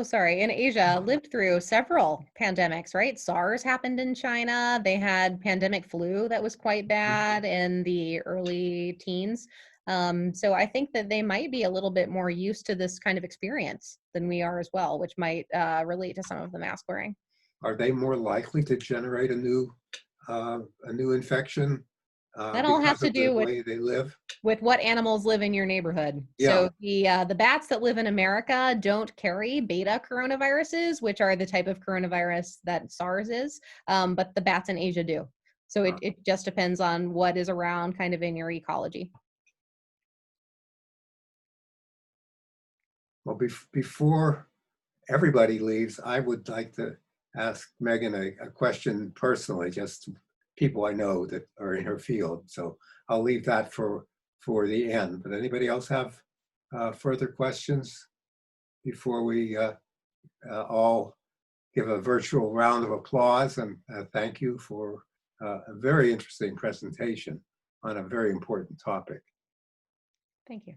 S2: sorry. In Asia, lived through several pandemics, right? SARS happened in China. They had pandemic flu that was quite bad in the early teens. So I think that they might be a little bit more used to this kind of experience than we are as well, which might relate to some of the mask wearing.
S1: Are they more likely to generate a new infection
S2: That all has
S1: because
S2: to
S1: of
S2: do
S1: the
S2: with
S1: way they live?
S2: With what animals live in your neighborhood.
S1: Yeah.
S2: So the bats that live in America don't carry beta coronaviruses, which are the type of coronavirus that SARS is, but the bats in Asia do. So it just depends on what is around kind of in your ecology.
S1: Well, before everybody leaves, I would like to ask Megan a question personally, just people I know that are in her field. So I'll leave that for the end. But anybody else have further questions before we all give a virtual round of applause and thank you for a very interesting presentation on a very important topic.
S2: Thank you.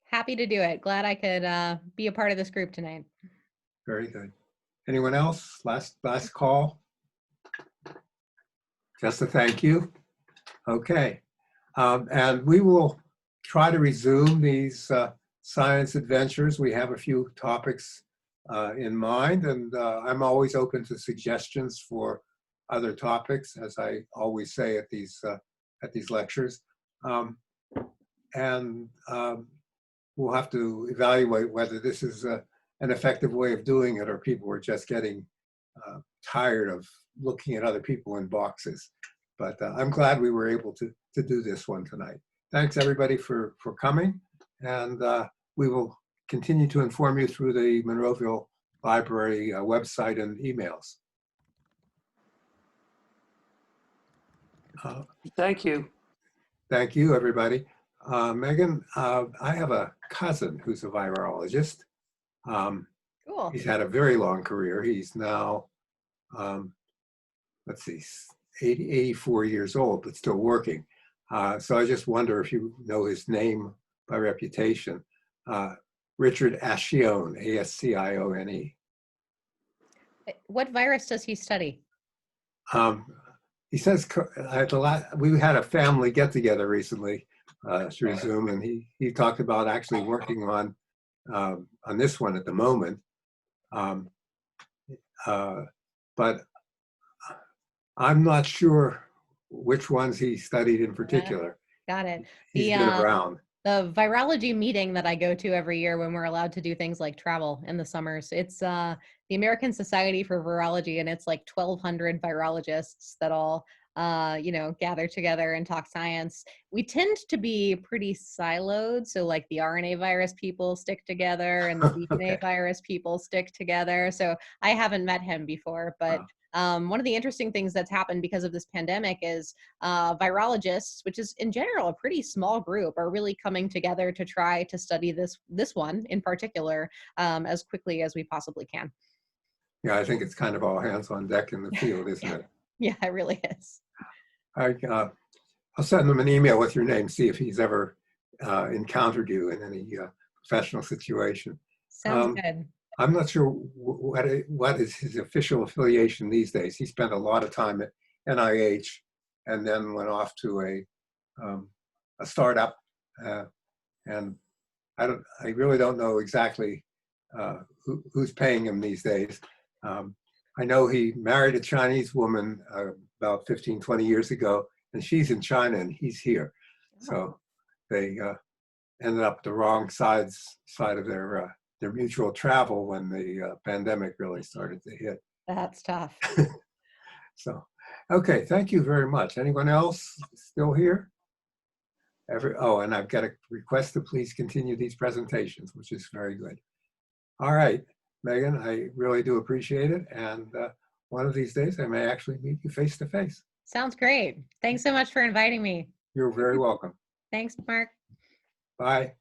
S2: Happy to do it. Glad I could be a part of this group tonight.
S1: Very good. Anyone else? Last call. Just a thank you. Okay. And we will try to resume these science adventures. We have a few topics in mind, and I'm always open to suggestions for other topics, as I always say at these lectures. We'll have to evaluate whether this is an effective way of doing it, or people are just getting tired of looking at other people in boxes. But I'm glad we were able to do this one tonight. Thanks everybody for coming, and we will continue to inform you through the Monroeville Library website and emails.
S3: Thank you.
S1: Thank you, everybody. Megan, I have a cousin who's a virologist.
S2: Cool.
S1: He's had a very long career. He's now, let's see, 84 years old, but still working. So I just wonder if you know his name by reputation. Richard Ascione, A-S-C-I-O-N-E.
S2: What virus does he study?
S1: He says, we had a family get together recently through Zoom, and he talked about actually working on on this one at the moment. But I'm not sure which ones he studied in particular.
S2: Got it.
S1: He's been around.
S2: The virology meeting that I go to every year when we're allowed to do things like travel in the summers, it's the American Society for Virology, and it's like 1,200 virologists that all gather together and talk science. We tend to be pretty siloed. So like the RNA virus people stick together and the DNA virus people stick together. So I haven't met him before, but one of the interesting things that's happened because of this pandemic is virologists, which is in general a pretty small group, are really coming together to try to study this one in particular as quickly as we possibly can.
S1: Yeah, I think it's kind of all hands on deck in the field, isn't it?
S2: Yeah, it really is.
S1: I'll send him an email with your name, see if he's ever encountered you in any professional situation.
S2: Sounds good.
S1: I'm not sure what is his official affiliation these days. He spent a lot of time at NIH and then went off to a startup, and I really don't know exactly who's paying him these days. I know he married a Chinese woman about 15, 20 years ago, and she's in China and he's here. So they ended up the wrong side of their mutual travel when the pandemic really started to hit.
S2: That's tough.
S1: So, okay, thank you very much. Anyone else still here? And I've got a request to please continue these presentations, which is very good. All right, Megan, I really do appreciate it. And one of these days I may actually meet you face to face.
S2: Sounds great. Thanks so much for inviting me.
S1: You're very welcome.
S2: Thanks, Mark.
S1: Bye.